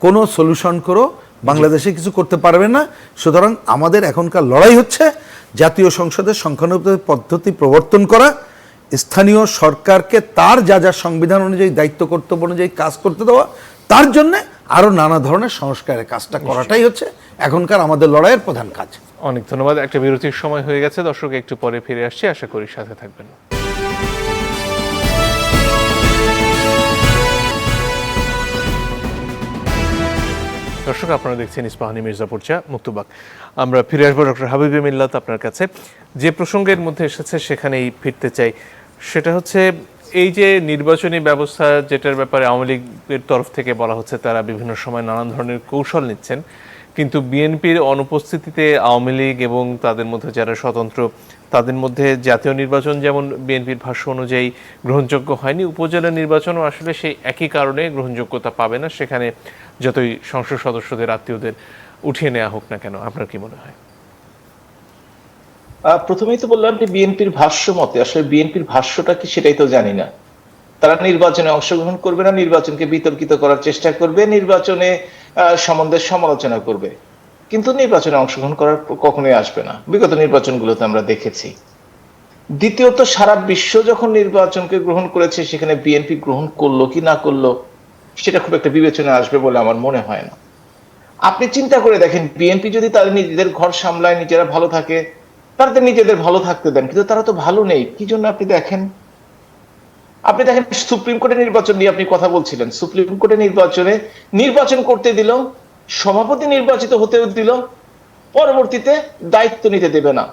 কোনো সলিউশন করো বাংলাদেশে কিছু করতে পারবেন না। সুতরাং আমাদের এখনকার লড়াই হচ্ছে জাতীয় সংসদের সংখ্যানুপাতিক পদ্ধতি প্রবর্তন করা, স্থানীয় সরকারকে তার যা যা সংবিধান অনুযায়ী দায়িত্ব কর্তব্য অনুযায়ী কাজ করতে দেওয়া, তার জন্য আরো নানা ধরনের সংস্কারের কাজটা করাটাই হচ্ছে এখনকার আমাদের লড়াইয়ের প্রধান কাজ। অনেক ধন্যবাদ। একটা বিরতির সময় হয়ে গেছে, দর্শক একটু পরে ফিরে আসছি, আশা করি সাথে থাকবেন। দর্শক, আপনারা দেখছেন ইস্পাহানি মির্জাপুর চা মুক্তবাক। আমরা ফিরে আসবো ডক্টর হাবিবে মিল্লাত আপনার কাছে। যে প্রসঙ্গের মধ্যে এসেছে সেখানেই ফিরতে চাই, সেটা হচ্ছে এই যে নির্বাচনী ব্যবস্থা, যেটার ব্যাপারে আওয়ামী লীগের তরফ থেকে বলা হচ্ছে তারা বিভিন্ন সময় নানান ধরনের কৌশল নিচ্ছেন, কিন্তু বিএনপির অনুপস্থিতিতে আওয়ামী লীগ এবং তাদের মধ্যে যারা স্বতন্ত্র, তাদের মধ্যে জাতীয় নির্বাচন যেমন বিএনপির ভাষ্য অনুযায়ী গ্রহণযোগ্য হয়নি, উপজেলা নির্বাচনও আসলে সেই একই কারণে গ্রহণযোগ্যতা পাবে না, সেখানে যতই সংসদ সদস্যদের আত্মীয়দের উঠিয়ে নেওয়া হোক না কেন, আপনার কি মনে হয়? প্রথমেই তো বললাম যে বিএনপির ভাষ্য মতে আসলে বিএনপির ভাষ্যটা কি সেটাই তো জানি না। তারা নির্বাচনে অংশগ্রহণ করবে না, নির্বাচনকে বিতর্কিত করার চেষ্টা করবে, নির্বাচনে সম্বন্ধে সমালোচনা করবে, কিন্তু নির্বাচনে অংশগ্রহণ করার কখনোই আসবে না। বিগত নির্বাচনগুলোতে আমরা দেখেছি। দ্বিতীয়ত, সারা বিশ্ব যখন নির্বাচনকে গ্রহণ করেছে, সেখানে বিএনপি গ্রহণ করলো কি না করলো সেটা খুব একটা বিবেচনায় আসবে বলে আমার মনে হয় না। আপনি চিন্তা করে দেখেন, বিএনপি যদি তাদের নিজেদের ঘর সামলায়, নিজেরা ভালো থাকে, তাদের নিজেদের ভালো থাকতে দেন, কিন্তু তারা তো ভালো নেই। কি জন্য আপনি দেখেন সুপ্রিম কোর্টের নির্বাচন নিয়ে আপনি কথা বলছিলেন। সুপ্রিম কোর্টের নির্বাচন করতে দিল, সভাপতি নির্বাচিত হতেও দিল, পরবর্তীতে দায়িত্ব নিতে দেবে না।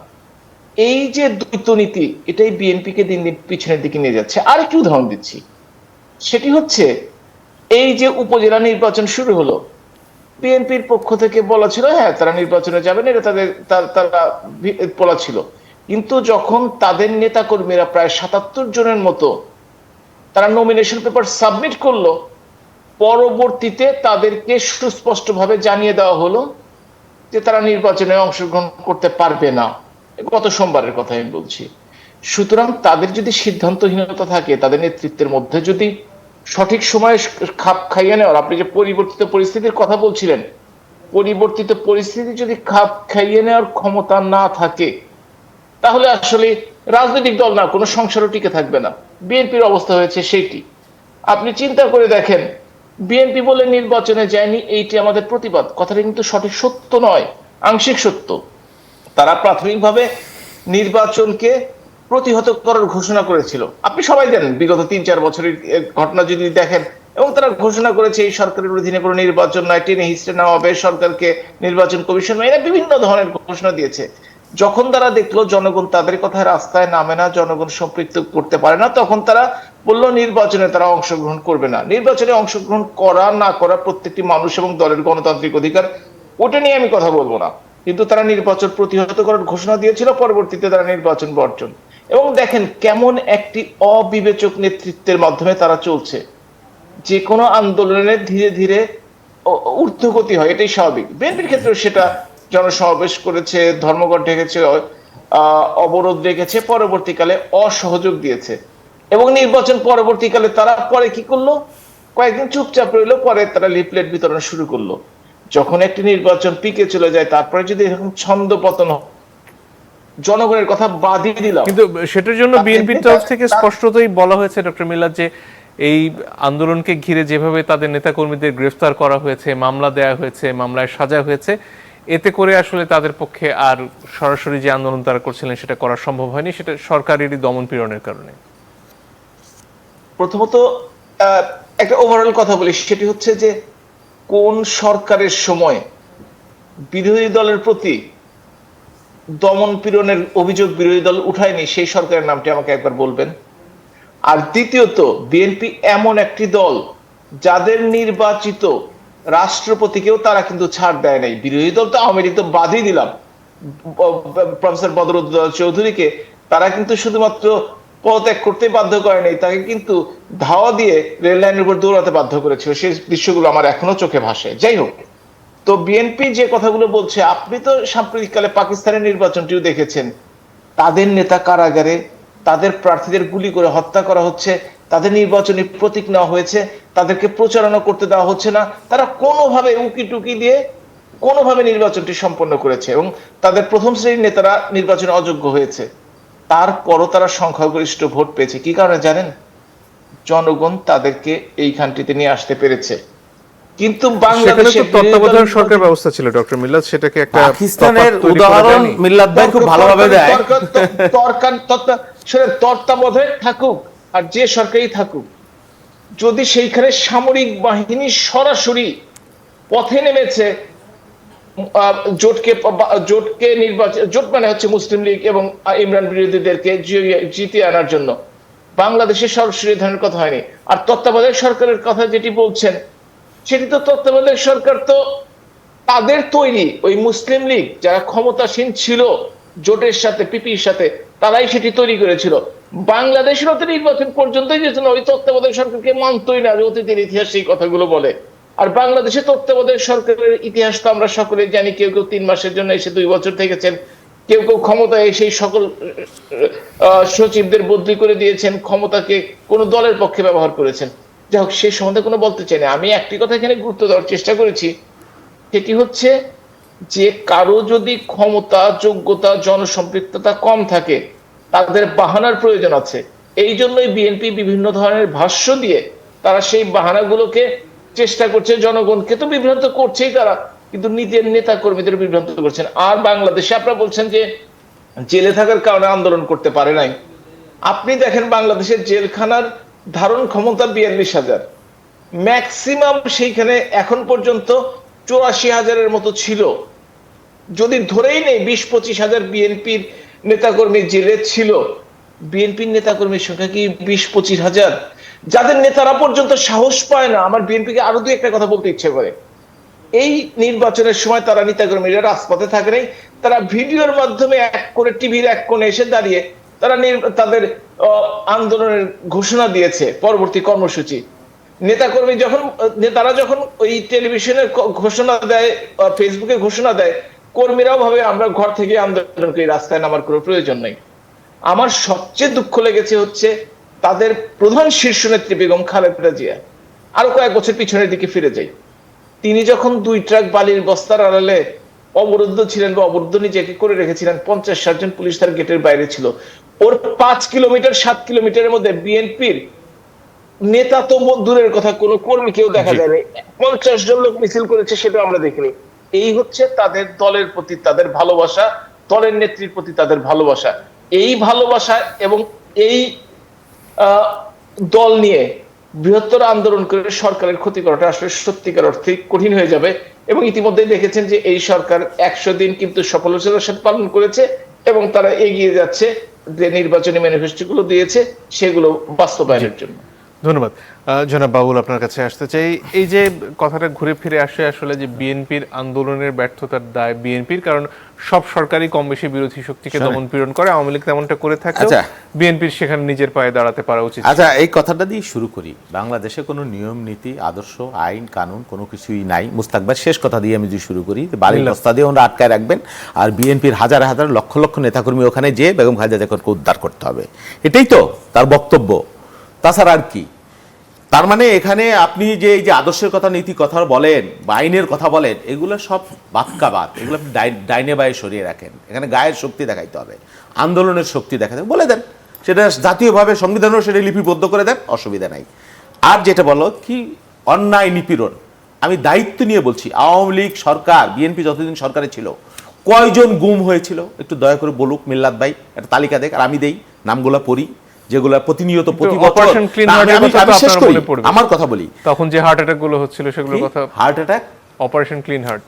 এই যে দ্বৈত নীতি, এটাই বিএনপি কে দিন দিন পিছনের দিকে নিয়ে যাচ্ছে। আরেকটি উদাহরণ দিচ্ছি, সেটি হচ্ছে এই যে উপজেলা নির্বাচন শুরু হলো, বিএনপির পক্ষ থেকে বলা ছিল হ্যাঁ তারা নির্বাচনে যাবেন, এটা তারা বলা ছিল। কিন্তু যখন তাদের নেতা কর্মীরা প্রায় ৭৭ জনের মতো তারা নমিনেশন পেপার সাবমিট করলো, পরবর্তীতে তাদেরকে সুস্পষ্টভাবে জানিয়ে দেওয়া হলো যে তারা নির্বাচনে অংশগ্রহণ করতে পারবে না। গত সোমবারের কথা আমি বলছি। সুতরাং তাদের যদি সিদ্ধান্তহীনতা থাকে, তাদের নেতৃত্বের মধ্যে যদি সঠিক সময়ে খাপ খাইয়ে নেওয়ার, আপনি যে পরিবর্তিত পরিস্থিতির কথা বলছিলেন, পরিবর্তিত পরিস্থিতি যদি খাপ খাইয়ে নেওয়ার ক্ষমতা না থাকে, তাহলে আসলে রাজনৈতিক দল না, কোনো সংসারও টিকে থাকবে না। বিএনপির অবস্থা হয়েছে সেইটি। আপনি চিন্তা করে দেখেন, বিএনপি বলে নির্বাচনে যায়নি, এইটি আমাদের প্রতিবাদ। কথাটা কিন্তু সঠিক সত্য নয়, আংশিক সত্য। তারা প্রাথমিকভাবে নির্বাচনকে প্রতিহত করার ঘোষণা করেছিল। আপনি সবাই জানেন, বিগত ৩-৪ বছরের ঘটনা যদি দেখেন, এবং তারা ঘোষণা করেছে এই সরকারের অধীনে কোনো নির্বাচন নয়, টেনে হিস্টে নেওয়া হবে, সরকারকে নির্বাচন কমিশন এরা বিভিন্ন ধরনের ঘোষণা দিয়েছে। যখন তারা দেখলো জনগণ তাদের কথায় রাস্তায় নামে না, জনগণ সম্পৃক্ত করতে পারে না, তখন তারা বললো নির্বাচনে তারা অংশগ্রহণ করবে না। নির্বাচনে অংশগ্রহণ করা না করা প্রত্যেকটি মানুষ এবং দলের গণতান্ত্রিক অধিকার, ওটা নিয়ে আমি কথা বলবো না। কিন্তু তারা নির্বাচন প্রতিহত করার ঘোষণা দিয়েছিল, পরবর্তীতে তারা নির্বাচন বর্জন। এবং দেখেন কেমন একটি অবিবেচক নেতৃত্বের মাধ্যমে তারা চলছে। যে কোনো আন্দোলনের ধীরে ধীরে ঊর্ধ্বগতি হয়, এটাই স্বাভাবিক। বিএনপির ক্ষেত্রে সেটা জনসমাবেশ করেছে, ধর্মঘট ডেকেছে, অবরোধ রেখেছে, পরবর্তীকালে অসহযোগ দিয়েছে। এবং নির্বাচন পরবর্তীকালে তারা পরে কি করলো, কয়েকদিন চুপচাপ রইলো, পরে তারা লিফলেট বিতরণ শুরু করলো। যখন একটি নির্বাচন পিকে চলে যায়, তারপরে যদি এরকম ছন্দ পতন, জনগণের কথা বাদই দিলাম। কিন্তু সেটার জন্য বিএনপির তরফ থেকে স্পষ্টতই বলা হয়েছে ডক্টর মিল্লাত, যে এই আন্দোলনকে ঘিরে যেভাবে তাদের নেতাকর্মীদের গ্রেফতার করা হয়েছে, মামলা দেয়া হয়েছে, মামলায় সাজা হয়েছে, এতে করে আসলে তাদের পক্ষে আর সরাসরি যে আন্দোলন তারা করছিলেন সেটা করা সম্ভব হয়নি, সেটা সরকারেরই দমন পীড়নের কারণে। প্রথমত একটা ওভারঅল কথা বলি, সেটি হচ্ছে যে কোন সরকারের সময় বিরোধী দলের প্রতি দমন পীড়নের অভিযোগ বিরোধী দল উঠায়নি, সেই সরকারের নামটি আমাকে একবার বলবেন। আর দ্বিতীয়ত, বিএনপি এমন একটি দল যাদের নির্বাচিত রাষ্ট্রপতিকেও তারা কিন্তু ছাড় দেয় নাই। বিরোধী দল তো আওয়ামী লীগ তো বাদই দিলাম, প্রফেসর বদরুদ্দোজা চৌধুরীকে তারা কিন্তু শুধুমাত্র পদত্যাগ করতে বাধ্য করে নাই, তাকে কিন্তু ধাওয়া দিয়ে রেল লাইনের উপর দৌড়াতে বাধ্য করেছিল। সেই দৃশ্যগুলো আমার এখনো চোখে ভাসে। যাই হোক, তো বিএনপি যে কথাগুলো বলছে, আপনি তো সাম্প্রতিককালে পাকিস্তানের নির্বাচনটিও দেখেছেন। তাদের নেতা কারাগারে, তাদের প্রার্থীদের গুলি করে হত্যা করা হচ্ছে, তাদের নির্বাচনী প্রতীক নেওয়া হয়েছে, তাদেরকে প্রচারণা করতে দেওয়া হচ্ছে না। তারা কোনোভাবে উকি টুকি দিয়ে কোনোভাবে নির্বাচনটি সম্পন্ন করেছে এবং তাদের প্রথম শ্রেণীর নেতারা নির্বাচনে অযোগ্য হয়েছে। তারপরও তারা সংখ্যাগরিষ্ঠ ভোট পেয়েছে। কি কারণে জানেন? জনগণ তাদেরকে এইখানটিতে নিয়ে আসতে পেরেছে। কিন্তু বাংলাদেশে তত্ত্বাবধায়ক সরকার ব্যবস্থা ছিল ডক্টর মিল্লাত, সেটাকে একটা পাকিস্তানের উদাহরণ মিল্লাত ভাই খুব ভালোভাবে দেয়। তত্ত্বাবধায়ক থাকুক আর যে সরকারই থাকুক, যদি সেইখানে সামরিক বাহিনী সরাসরি পথে নেমেছে জোটকে নির্বাচন, জোট মানে হচ্ছে মুসলিম লীগ এবং ইমরান বিরোধীদেরকে জিতিয়ে আনার জন্য, বাংলাদেশের সরাসরি ধরনের কথা হয়নি। আর তত্ত্বাবধায়ক সরকারের কথা যেটি বলছেন, সেটি তো তত্ত্বাবধায়ক সরকার তো তাদের তৈরি, ওই মুসলিম লীগ যারা ক্ষমতাসীন ছিল জোটের সাথে, পিপির সাথে, তারাই সেটি তৈরি করেছিল। বাংলাদেশের তো নির্বাচন পর্যন্তই যেত না, ওই তত্ত্বাবধায়ক সরকারকে মানতই না, অতীতের ইতিহাস সেই কথাগুলো বলে। আর বাংলাদেশে তত্ত্বাবধায়ক সরকারের ইতিহাস তো আমরা সকলেই জানি, কেউ কেউ 3 মাসের জন্য এসে 2 বছর থেকেছেন, কেউ কেউ ক্ষমতায় এসে সকল সচিবদের বদলি করে দিয়েছেন, ক্ষমতাকে কোন দলের পক্ষে ব্যবহার করেছেন। যাই হোক, সে সম্বন্ধে কোনো বলতে চাই না। আমি একটি কথা এখানে গুরুত্ব দেওয়ার চেষ্টা করেছি, সেটি হচ্ছে যে কারো যদি ক্ষমতা, যোগ্যতা, জনসম্পৃক্ততা কম থাকে, তাদের বাহানার প্রয়োজন আছে। এই জন্যই বিএনপি বিভিন্ন ধরনের ভাষ্য দিয়ে তারা সেই বাহানাগুলোকে চেষ্টা করছে, জনগণকে তো বিভ্রান্ত করছেই তারা, কিন্তু নিজের নেতা কর্মীদের বিভ্রান্ত করছেন। আর বাংলাদেশে আপনারা বলছেন যে জেলে থাকার কারণে আন্দোলন করতে পারে নাই। আপনি দেখেন বাংলাদেশের জেলখানার ধারণ ক্ষমতা 42,000, ম্যাক্সিমাম সেইখানে এখন পর্যন্ত 84,000-এর মতো ছিল। যদি ধরেই নেই 20-25,000 বিএনপির নেতাকর্মী জেলে ছিল, বিএনপির নেতাকর্মীর সংখ্যা কি 20-25,000? যাদের নেতারা পর্যন্ত সাহস পায় না। আমার বিএনপিকে আরো দুই একটা কথা বলতে ইচ্ছে করে। এই নির্বাচনের সময় তারা নেতাকর্মীরা রাজপথে থাকে নাই, তারা ভিডিওর মাধ্যমে এক করে টিভির এক কোণে এসে দাঁড়িয়ে তারা তাদের আন্দোলনের ঘোষণা দিয়েছে, পরবর্তী কর্মসূচি। নেতারা যখন ওই টেলিভিশনের ঘোষণা দেয়, ফেসবুকে ঘোষণা দেয়, কর্মীরাও ভাবে আমরা ঘর থেকে আন্দোলন করি, রাস্তায় নামার কোনো প্রয়োজন নেই। আমার সবচেয়ে দুঃখ লেগেছে হচ্ছে তাদের প্রধান শীর্ষ নেত্রী বেগম খালেদা জিয়া। আরো কয়েক বছর পিছনের দিকে ফিরে যাই, তিনি যখন 2 ট্রাক বালির বস্তার আড়ালে অবরুদ্ধ ছিলেন বা অবরুদ্ধ নিজেকে করে রেখেছিলেন, 50-60 জন পুলিশ তার গেটের বাইরে ছিল। ওর 5 কিলোমিটার 7 কিলোমিটারের মধ্যে বিএনপির নেতা তো দূরের কথা, কোনো কর্মী কেউ দেখা যায় না। 50 জন লোক মিছিল করেছে, সেটা আমরা দেখিনি। এই হচ্ছে তাদের দলের প্রতি তাদের ভালোবাসা, দলের নেত্রীর প্রতি তাদের ভালোবাসা। এই ভালোবাসা এবং এই দল নিয়ে বৃহত্তর আন্দোলন করে সরকারের ক্ষতি করাটা আসলে সত্যিকার অর্থে কঠিন হয়ে যাবে। এবং ইতিমধ্যে দেখেছেন যে এই সরকার 100 দিন কিন্তু সফলতার সাথে পালন করেছে এবং তারা এগিয়ে যাচ্ছে যে নির্বাচনী ম্যানিফেস্টোগুলো দিয়েছে সেগুলো বাস্তবায়নের জন্য। ধন্যবাদ। জনাব বাবুল, আপনার কাছে আসতে চাই। এই যে কথাটা ঘুরে ফিরে আসে আসলে যে বিএনপির আন্দোলনের ব্যর্থতার দায় বিএনপির, কারণ সব সরকারই কম বেশি বিরোধী শক্তিকে দমন পীড়ন করে, আওয়ামী লীগ তেমনটা করে থাকে, বিএনপির সেখানে নিজের পায়ে দাঁড়াতে পারা উচিত। আচ্ছা, এই কথাটা দিয়ে শুরু করি। বাংলাদেশে কোনো নিয়ম নীতি, আদর্শ, আইন কানুন কোনো কিছুই নাই। মুস্তাক ভাই, শেষ কথা দিয়ে আমি যদি শুরু করি, বাড়ির বস্তা দিয়ে ওরা আটকায় রাখবেন, আর বিএনপির হাজার হাজার লক্ষ লক্ষ নেতাকর্মী ওখানে যেয়ে বেগম খালেদা জিয়াকে উদ্ধার করতে হবে, এটাই তো তার বক্তব্য। তাছাড়া আর কি? তার মানে এখানে আপনি যে এই যে আদর্শের কথা, নীতি কথা বলেন বা আইনের কথা বলেন, এগুলো সব বাক্যাবাদ, এগুলো আপনি ডাইনে বায়ে সরিয়ে রাখেন। এখানে গায়ের শক্তি দেখাইতে হবে, আন্দোলনের শক্তি দেখাতে হবে, বলে দেন সেটা জাতীয়ভাবে, সংবিধানেও সেটা লিপিবদ্ধ করে দেন, অসুবিধা নাই। আর যেটা বলো কি অন্যায় নিপীড়ন, আমি দায়িত্ব নিয়ে বলছি, আওয়ামী লীগ সরকার, বিএনপি যতদিন সরকারে ছিল কয়জন গুম হয়েছিল একটু দয়া করে বলুক মিল্লাত ভাই, একটা তালিকা দেখ, আর আমি দেই নামগুলো পড়ি, যেগুলো প্রতিনিয়ত প্রতি বছর। আমার কথা বলি, তখন যে হার্ট অ্যাটাক গুলো হচ্ছিল সেগুলোর কথা। Heart attack, operation clean heart,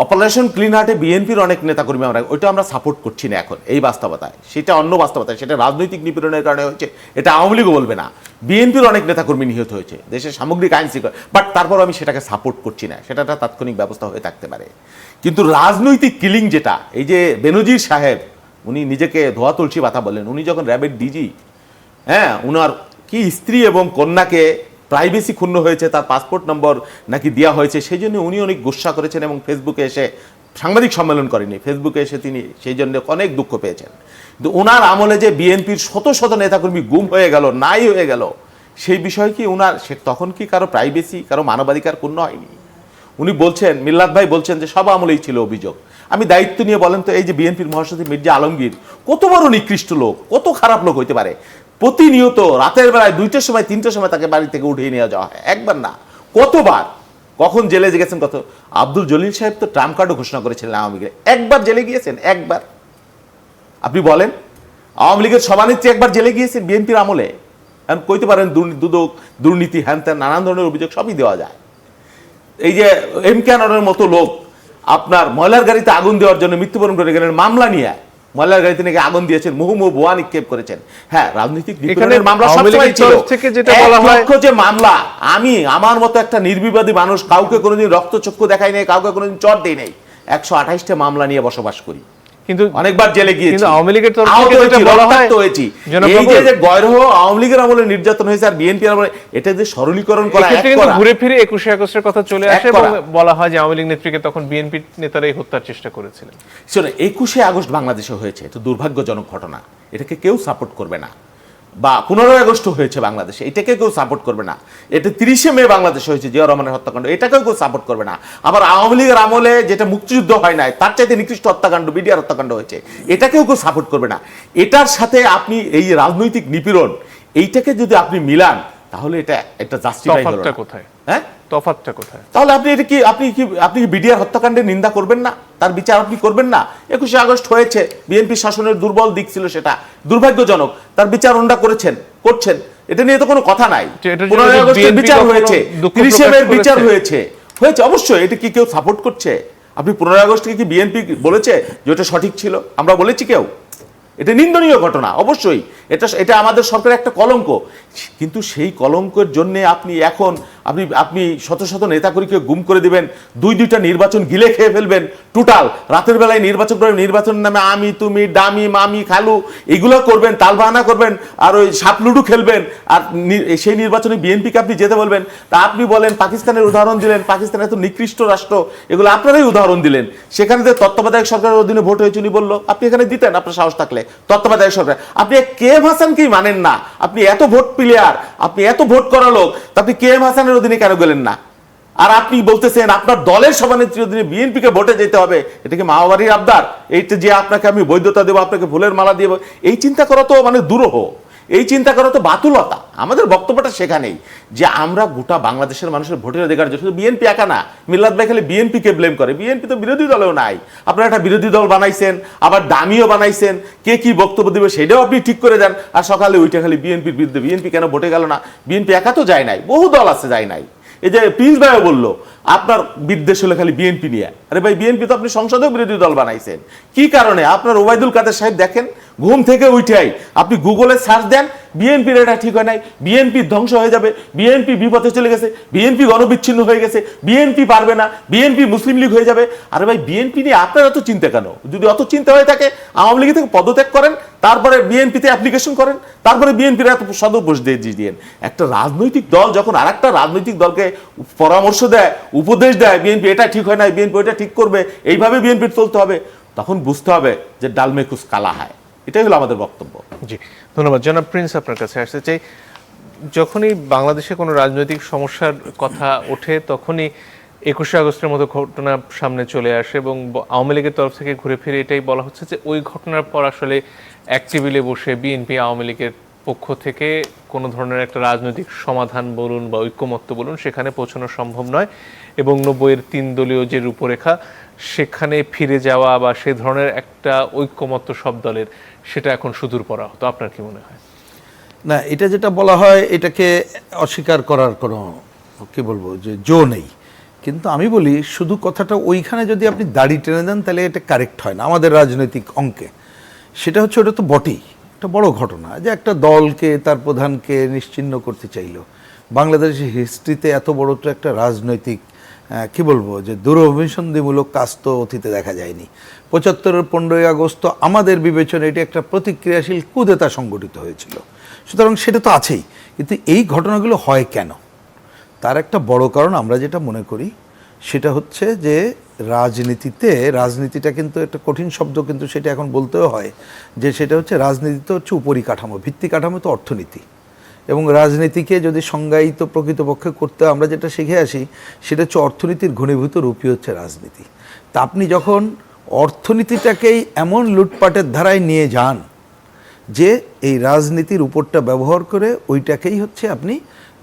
operation clean হার্টে বিএনপির অনেক নেতাকর্মী, আমরা ওইটা আমরা সাপোর্ট করছি না এখন এই বাস্তবতায়, সেটা অন্য বাস্তবতায়, সেটা রাজনৈতিক নিপীড়নের কারণে হয়েছে, এটা আওয়ামী লীগও বলবে না। বিএনপির অনেক নেতাকর্মী নিহত হয়েছে, দেশের সামগ্রিক আইন শৃঙ্খলা, বাট তারপর আমি সেটাকে সাপোর্ট করছি না, সেটা একটা তাৎক্ষণিক ব্যবস্থা হয়ে থাকতে পারে। কিন্তু রাজনৈতিক কিলিং যেটা, এই যে বেনজির সাহেব, উনি নিজেকে ধোয়া তুলসী বাতা বলেন, উনি যখন র্যাবের ডিজি, হ্যাঁ, উনার কি স্ত্রী এবং কন্যাকে প্রাইভেসি ক্ষুণ্ণ হয়েছে, তার পাসপোর্ট নম্বর নাকি দেওয়া হয়েছে, সেই জন্য উনি অনেক গুসা করেছেন এবং ফেসবুকে এসে সাংবাদিক সম্মেলন করেনি, ফেসবুকে এসে তিনি সেই জন্য অনেক দুঃখ পেয়েছেন। কিন্তু ওনার আমলে যে বিএনপির শত শত নেতাকর্মী গুম হয়ে গেল, নাই হয়ে গেল, সেই বিষয় কি ওনার তখন কি কারো প্রাইভেসি, কারো মানবাধিকার ক্ষুণ্ণ হয়নি? উনি বলছেন, মিল্লাত ভাই বলছেন যে সব আমলেই ছিল অভিযোগ। আমি দায়িত্ব নিয়ে বলেন তো, এই যে বিএনপির মহাসচিব মির্জা আলমগীর কত বড় নিকৃষ্ট লোক, কত খারাপ লোক হইতে পারে? প্রতিনিয়ত রাতের বেলায় 2টার সময় 3টার সময় তাকে বাড়ি থেকে উঠিয়ে নিয়ে যাওয়া হয়, একবার না কতবার, কখন জেলে গেছেন কত। আব্দুল জলিল সাহেব তো ট্রাম্প কার্ডও ঘোষণা করেছিলেন আওয়ামী লীগের, একবার জেলে গিয়েছেন? একবার? আপনি বলেন, আওয়ামী লীগের সভানেত্রী একবার জেলে গিয়েছেন বিএনপির আমলে? এখন কইতে পারেন দুদক, দুর্নীতি, হ্যান ত্যান, নানান ধরনের অভিযোগ সবই দেওয়া যায়। এই যে এম কে আনোয়ারের মতো লোক আপনার ময়লার গাড়িতে আগুন দেওয়ার জন্য মৃত্যুবরণ করে গেলেন, মামলা নিয়ে ময়লার গাড়িতে নাকি আগুন দিয়েছেন, মুহুমুহু ভুয়া নিক্ষেপ করেছেন। হ্যাঁ, রাজনৈতিক মামলা সবসময় ছিল, যে মামলা। আমি আমার মতো একটা নির্বিবাদী মানুষ, কাউকে কোনোদিন রক্তচক্ষু দেখাই নাই, কাউকে কোনোদিন চট দেই নাই, 128টা মামলা নিয়ে বসবাস করি। কিন্তু অনেকবার জেলে গিয়েছি, কিন্তু আওয়ামী লীগের তরফ আহত থেকে যেটা হয়েছি, বলা হয়, রক্তাক্ত হয়েছি। জনাব এই বাবুল, যে গয়রহ আওয়ামী লীগের আমলে নির্যাতন হয়েছে আর বিএনপি আমলে, এটা যে সরলীকরণ করা, এক্ষেত্রে এক কিন্তু করা। ঘুরে ফিরে 21শে আগস্টের কথা চলে এক আসে এবং করা। বলা হয় যে আওয়ামী লীগ নেত্রীকে তখন বিএনপি নেতারাই হত্যার চেষ্টা করেছিলেন। শোনো, 21শে আগস্ট বাংলাদেশে হয়েছে, তো দুর্ভাগ্যজনক ঘটনা, এটাকে কেউ সাপোর্ট করবে না। বা 15ই আগস্ট হয়েছে বাংলাদেশে, এটাকে কেউ সাপোর্ট করবে না। এটা 30শে মে বাংলাদেশে হয়েছে জিয়া রহমানের হত্যাকাণ্ড, এটাকেও কেউ সাপোর্ট করবে না। আবার আওয়ামী লীগের আমলে যেটা মুক্তিযুদ্ধ হয় নাই, তার চাইতে নিকৃষ্ট হত্যাকাণ্ড, বিডিআর হত্যাকাণ্ড হয়েছে, এটাকেও কেউ সাপোর্ট করবে না। এটার সাথে আপনি এই রাজনৈতিক নিপীড়ন, এইটাকে যদি আপনি মিলান, তাহলে এটা একটা জাস্টিফাই হলো তফাৎটা না। কোথায়? হ্যাঁ, তফাৎটা কোথায়? তাহলে আপনি এটা কি আপনি কি বিডিআর হত্যাকাণ্ডের নিন্দা করবেন না? তার বিচার আপনি করবেন না? 21শে আগস্ট হয়েছে, বিএনপি শাসনের দুর্বল দিক ছিল, সেটা দুর্ভাগ্যজনক, তার বিচার ওনারা করছেন, করছেন, এটা নিয়ে তো কোনো কথা নাই। এটা 15ই আগস্টের BNP বিচার কখনো হয়েছে, দুঃখ 30শে প্রকাশ মের বিচার করেছে? হয়েছে, হয়েছে অবশ্যই। এটা কি কেউ সাপোর্ট করছে? আপনি 15ই আগস্টকে কি বিএনপি বলেছে যে ওটা সঠিক ছিল? আমরা বলেছি কেউ? এটা নিন্দনীয় ঘটনা অবশ্যই, এটা আমাদের সরকারের একটা কলঙ্ক। কিন্তু সেই কলঙ্কের জন্য আপনি এখন আপনি শত শত নেতাকর্মীকে গুম করে দিবেন, দুইটা নির্বাচন গিলে খেয়ে ফেলবেন, টোটাল রাতের বেলায় নির্বাচন করবেন, নির্বাচনের নামে আমি তুমি ডামি মামি খালু এগুলো করবেন, তালবাহানা করবেন, আর ওই সাপ লুডু খেলবেন, আর সেই নির্বাচনে বিএনপিকে আপনি যেতে বলবেন। তা আপনি বলেন পাকিস্তানের উদাহরণ দিলেন, পাকিস্তান এত নিকৃষ্ট রাষ্ট্র, এগুলো আপনারাই উদাহরণ দিলেন। সেখানে যে তত্ত্বাবধায়ক সরকারের অধীনে ভোট হয়েছে উনি বললো, আপনি এখানে দিতেন আপনার সাহস থাকলে তত্ত্বাবধায়ক সরকার। আপনি কে এম হাসানকেই মানেন না, আপনি এত ভোট প্লেয়ার, আপনি এত ভোট করা লোক, তা আপনি কে এম হাসানের অধীনে কেন গেলেন না? আর আপনি বলতেছেন আপনার দলের সভানেত্রীর অধীনে বিএনপিকে ভোটে যেতে হবে, এটা কি মাওবাড়ির আবদার? এইটা যে আপনাকে আমি বৈধতা দেবো, আপনাকে ফুলের মালা দেবো, এই চিন্তা করা তো মানে দুরূহ, এই চিন্তা করা তো বাতুলতা। আমাদের বক্তব্যটা সেখানেই যে আমরা গোটা বাংলাদেশের মানুষের ভোটের অধিকার, শুধু বিএনপি একা না। মিল্লাত ভাই খালি বিএনপিকে ব্লেম করে, বিএনপি তো বিরোধী দলেও নাই। আপনারা একটা বিরোধী দল বানাইছেন, আবার দামিও বানাইছেন, কে কি বক্তব্য দেবে সেটাও আপনি ঠিক করে দেন, আর সকালে ওইটা খালি বিএনপির বিরুদ্ধে, বিএনপি কেন ভোটে গেল না? বিএনপি একা তো যায় নাই, বহু দল আছে যায় নাই। এই যে প্রিন্স ভাইও বললো আপনার বিদ্বেষ হলে খালি বিএনপি নিয়ে, আরে ভাই বিএনপি তো আপনি সংসদেও বিরোধী দল বানাইছেন, কি কারণে? আপনার ওবায়দুল কাদের সাহেব দেখেন, ঘুম থেকে উঠাই আপনি গুগলে সার্চ দেন, বিএনপির এটা ঠিক হয় নাই, বিএনপি ধ্বংস হয়ে যাবে, বিএনপি বিপথে চলে গেছে, বিএনপি গণবিচ্ছিন্ন হয়ে গেছে, বিএনপি পারবে না, বিএনপি মুসলিম লীগ হয়ে যাবে। আরে ভাই বিএনপি নিয়ে আপনার এত চিন্তা কেন? যদি অত চিন্তা হয়ে থাকে আওয়ামী লীগ থেকে পদত্যাগ করেন, তারপরে বিএনপিতে অ্যাপ্লিকেশন করেন, তারপরে বিএনপির এত সদুপদেশ দিয়ে একটা রাজনৈতিক দল যখন আর একটা রাজনৈতিক দলকে পরামর্শ দেয়, উপদেশ দেয়, বিএনপি এটা ঠিক হয় না, বিএনপি ওইটা ঠিক করবে, এইভাবে বিএনপির চলতে হবে, তখন বুঝতে হবে যে ডালমে কুছ কালা হয়। এটাই হলো আমাদের বক্তব্য। জি, ধন্যবাদ। জনাব প্রিন্স, আপনার কাছে আসতে চাই, যখনই বাংলাদেশে কোনো রাজনৈতিক সমস্যার কথা ওঠে তখনই 21শে আগস্টের মতো ঘটনা সামনে চলে আসে এবং আওয়ামী লীগের তরফ থেকে ঘুরে ফিরে এটাই বলা হচ্ছে যে ওই ঘটনার পর আসলে এক টেবিলে বসে বিএনপি আওয়ামী লীগের পক্ষ থেকে কোনো ধরনের একটা রাজনৈতিক সমাধান বলুন বা ঐক্যমত্য বলুন সেখানে পৌঁছানো সম্ভব নয় এবং 90-এর 3 দলীয় যে রূপরেখা সেখানে ফিরে যাওয়া বা সে ধরনের একটা ঐক্যমত্য সব দলের, সেটা এখন সুদূর পরা হতো। আপনার কি মনে হয়? না, এটা যেটা বলা হয় এটাকে অস্বীকার করার কোনো কি বলবো যে জো নেই, কিন্তু আমি বলি শুধু কথাটা ওইখানে যদি আপনি দাড়ি টেনে দেন তাহলে এটা কারেক্ট হয় না আমাদের রাজনৈতিক অঙ্কে। সেটা হচ্ছে ওটা তো বটেই একটা বড় ঘটনা যে একটা দলকে তার প্রধানকে নিশ্চিহ্ন করতে চাইলো। বাংলাদেশের হিস্ট্রিতে এত বড় তো একটা রাজনৈতিক কি বলবো যে দুরভিসন্ধিমূলক কাজ তো অতীতে দেখা যায়নি। 75-এর 15ই আগস্ট তো আমাদের বিবেচনায় এটি একটা প্রতিক্রিয়াশীল কুদেতা সংগঠিত হয়েছিল, সুতরাং সেটা তো আছেই। কিন্তু এই ঘটনাগুলো হয় কেন, তার একটা বড় কারণ আমরা যেটা মনে করি সেটা হচ্ছে যে রাজনীতিটা কিন্তু একটা কঠিন শব্দ, কিন্তু সেটা এখন বলতেও হয় যে সেটা হচ্ছে রাজনীতিতে হচ্ছে উপরিকাঠামো, ভিত্তি কাঠামো তো অর্থনীতি, এবং রাজনীতিকে যদি সংজ্ঞায়িত প্রকৃতপক্ষে করতে আমরা যেটা শিখে আসি সেটা হচ্ছে অর্থনীতির ঘনীভূত রূপই হচ্ছে রাজনীতি। তা আপনি যখন অর্থনীতিটাকেই এমন লুটপাটের ধারায় নিয়ে যান যে এই রাজনীতির উপরটা ব্যবহার করে ওইটাকেই হচ্ছে আপনি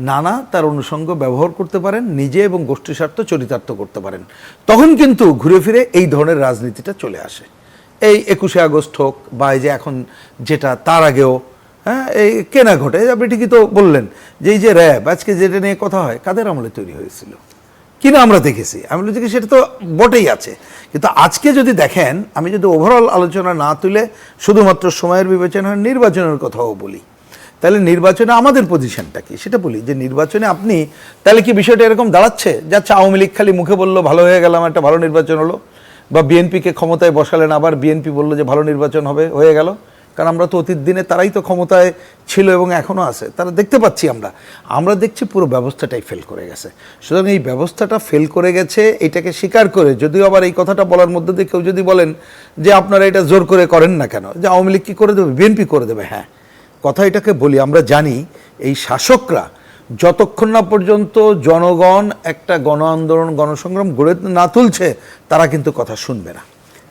নানা তার অনুষঙ্গ ব্যবহার করতে পারেন, নিজে এবং গোষ্ঠী স্বার্থ চরিতার্থ করতে পারেন, তখন কিন্তু ঘুরে ফিরে এই ধরনের রাজনীতিটা চলে আসে। এই 21শে আগস্ট হোক বা এই যে এখন যেটা তার আগেও এই কেনা ঘটে, আপনি ঠিকই তো বললেন যে এই যে র্যাব আজকে যেটা নিয়ে কথা হয় কাদের আমলে তৈরি হয়েছিল কিনা আমরা দেখেছি, আমি বলছি সেটা তো বটেই আছে। কিন্তু আজকে যদি দেখেন, আমি যদি ওভারঅল আলোচনা না তুলে শুধুমাত্র সময়ের বিবেচনায় নির্বাচনের কথাও বলি, তাহলে নির্বাচনে আমাদের পজিশনটা কি সেটা বলি যে নির্বাচনে আপনি তাহলে কি বিষয়টা এরকম দাঁড়াচ্ছে যে আচ্ছা আওয়ামী লীগ খালি মুখে বললো ভালো হয়ে গেলাম, একটা ভালো নির্বাচন হলো, বা বিএনপিকে ক্ষমতায় বসালেন, আবার বিএনপি বললো যে ভালো নির্বাচন হবে, হয়ে গেল। কারণ আমরা তো অতীত দিনে তারাই তো ক্ষমতায় ছিল এবং এখনও আছে, তারা দেখতে পাচ্ছি। আমরা দেখছি পুরো ব্যবস্থাটাই ফেল করে গেছে। সুতরাং এই ব্যবস্থাটা ফেল করে গেছে, এটাকে স্বীকার করে, যদিও আবার এই কথাটা বলার মধ্যে দিয়ে কেউ যদি বলেন যে আপনারা এটা জোর করে করেন না কেন, যে আওয়ামী লীগ কী করে দেবে, বিএনপি করে দেবে। হ্যাঁ, কথা এটাকে বলি, আমরা জানি এই শাসকরা যতক্ষণ না পর্যন্ত জনগণ একটা গণ আন্দোলন গণসংগ্রাম গড়ে না তুলছে, তারা কিন্তু কথা শুনবে না।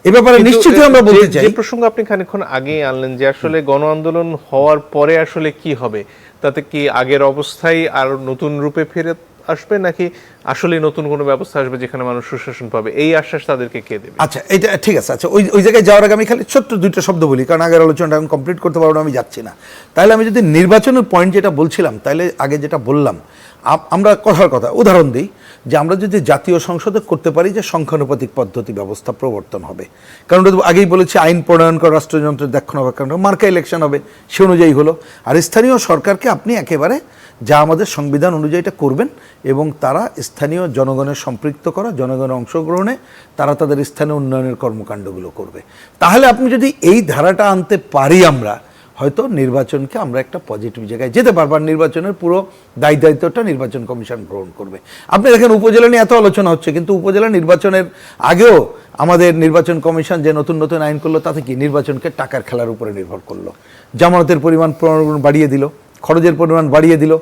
এ ব্যাপারে নিশ্চিতই আমরা বলতে চাই, যে প্রসঙ্গ আপনি খানিকক্ষণ আগেই আনলেন যে আসলে গণ আন্দোলন হওয়ার পরে আসলে কি হবে, তাতে কি আগের অবস্থায় আর নতুন রূপে ফিরে আসবে, নাকি আসলে নতুন কোনো ব্যবস্থা আসবে যেখানে মানুষ সুশাসন পাবে, এই আশ্বাস তাদেরকে কে দেবে? আচ্ছা, এটা ঠিক আছে। আচ্ছা, ওই জায়গায় যাওয়ার আগে আমি খালি ছোট্ট দুইটা শব্দ বলি, কারণ আগের আলোচনাটা আমি কমপ্লিট করতে পারবো না, আমি যাচ্ছি না। তাহলে আমি যদি নির্বাচনের পয়েন্ট যেটা বলছিলাম, তাহলে আগে যেটা বললাম, আমরা কথা উদাহরণ দিই যে আমরা যদি জাতীয় সংসদে করতে পারি যে সংখ্যানুপাতিক পদ্ধতি ব্যবস্থা প্রবর্তন হবে, কারণ আগেই বলেছি আইন প্রণয়ন করা রাষ্ট্রযন্ত্রের রক্ষণাবেক্ষণ, মার্কা ইলেকশন হবে, সে অনুযায়ী হলো। আর স্থানীয় সরকারকে আপনি একেবারে যা আমাদের সংবিধান অনুযায়ী এটা করবেন, এবং তারা স্থানীয় জনগণের সম্পৃক্ত করা, জনগণের অংশগ্রহণে তারা তাদের স্থানীয় উন্নয়নের কর্মকাণ্ডগুলো করবে। তাহলে আপনি যদি এই ধারাটা আনতে পারি, আমরা হয়তো নির্বাচনকে আমরা একটা পজিটিভ জায়গায় যেতে পারবো। আর নির্বাচনের পুরো দায়িত্বটা নির্বাচন কমিশন গ্রহণ করবে। আপনি দেখেন উপজেলা নিয়ে এত আলোচনা হচ্ছে, কিন্তু উপজেলা নির্বাচনের আগেও আমাদের নির্বাচন কমিশন যে নতুন নতুন আইন করলো, তাতে কি নির্বাচনকে টাকার খেলার উপরে নির্ভর করলো। জামানতের পরিমাণ বাড়িয়ে দিল, খরচের পরিমাণ বাড়িয়ে দিল।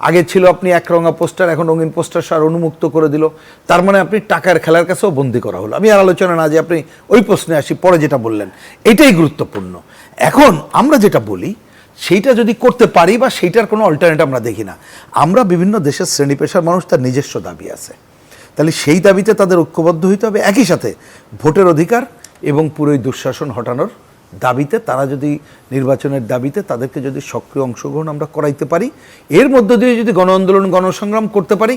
আগে ছিল আপনি একরঙা পোস্টার, এখন রঙিন পোস্টার সার উন্মুক্ত করে দিল। তার মানে আপনি টাকার খেলার কাছেও বন্দি করা হলো। আমি আর আলোচনা না, যে আপনি ওই প্রশ্নে আসি, পরে যেটা বললেন এটাই গুরুত্বপূর্ণ। এখন আমরা যেটা বলি সেইটা যদি করতে পারি, বা সেইটার কোনো অল্টারনেট আমরা দেখি না। আমরা বিভিন্ন দেশের শ্রেণী পেশার মানুষ, তার নিজস্ব দাবি আছে, তাহলে সেই দাবিতে তাদের ঐক্যবদ্ধ হইতে হবে। একই সাথে ভোটের অধিকার এবং পুরোই দুঃশাসন হটানোর দাবিতে, তারা যদি নির্বাচনের দাবিতে তাদেরকে যদি সক্রিয় অংশগ্রহণ আমরা করাইতে পারি, এর মধ্য দিয়ে যদি গণ আন্দোলন গণসংগ্রাম করতে পারি,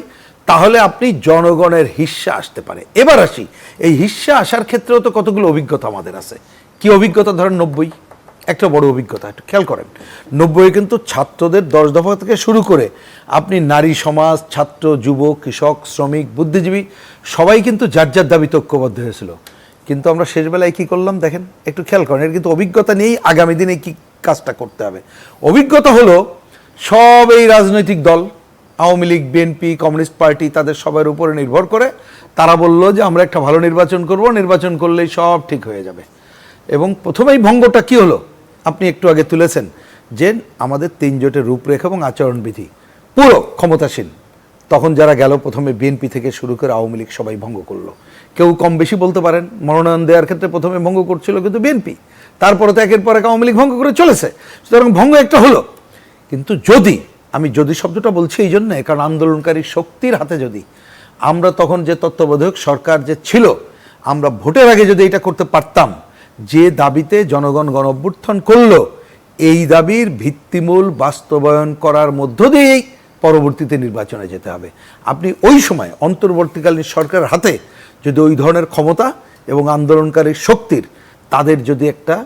তাহলে আপনি জনগণের হিস্সা আসতে পারে। এবার আসি, এই হিস্সা আসার ক্ষেত্রেও তো কতগুলো অভিজ্ঞতা আমাদের আছে। কি অভিজ্ঞতা? ধরেন 90 একটা বড় অভিজ্ঞতা, একটু খেয়াল করেন। 90 কিন্তু ছাত্রদের 10 দফা থেকে শুরু করে আপনি নারী সমাজ, ছাত্র, যুব, কৃষক, শ্রমিক, বুদ্ধিজীবী সবাই কিন্তু যার যার দাবিতে ঐক্যবদ্ধ হয়েছিল। কিন্তু আমরা শেষবেলায় কি করলাম দেখেন, একটু খেয়াল করেন। এর কিন্তু অভিজ্ঞতা নিয়েই আগামী দিনে কি কাজটা করতে হবে। অভিজ্ঞতা হলো সব এই রাজনৈতিক দল, Awami League, BNP, communist party, তাদের সবার উপরে নির্ভর করে তারা বলল যে আমরা একটা ভালো নির্বাচন করব, নির্বাচন করলেই সব ঠিক হয়ে যাবে। এবং প্রথমেই ভঙ্গটা কি হলো, আপনি একটু আগে তুলেছেন যে আমাদের 3 জোটের রূপরেখা এবং আচরণবিধি পুরো ক্ষমতাসীন, তখন যারা গেল প্রথমে বিএনপি থেকে শুরু করে আওয়ামী লীগ সবাই ভঙ্গ করলো। কেউ কম বেশি বলতে পারেন, মনোনয়ন দেওয়ার ক্ষেত্রে প্রথমে ভঙ্গ করছিল কিন্তু বিএনপি, তারপরে তো একের পর এক আওয়ামী লীগ ভঙ্গ করে চলেছে। সুতরাং ভঙ্গ একটা হলো। কিন্তু আমি যদি শব্দটা বলছি এই জন্যে, কারণ আন্দোলনকারী শক্তির হাতে যদি আমরা তখন যে তত্ত্বাবধায়ক সরকার যে ছিল, আমরা ভোটের আগে যদি এটা করতে পারতাম, যে দাবিতে জনগণ গণ অভ্যুত্থান করলো, এই দাবির ভিত্তিমূল বাস্তবায়ন করার মধ্য দিয়েই পরবর্তীতে নির্বাচনে যেতে হবে। আপনি ওই সময় অন্তর্বর্তীকালীন সরকারের হাতে যদি ওই ধরনের ক্ষমতা এবং আন্দোলনকারী শক্তির তাদের যদি একটা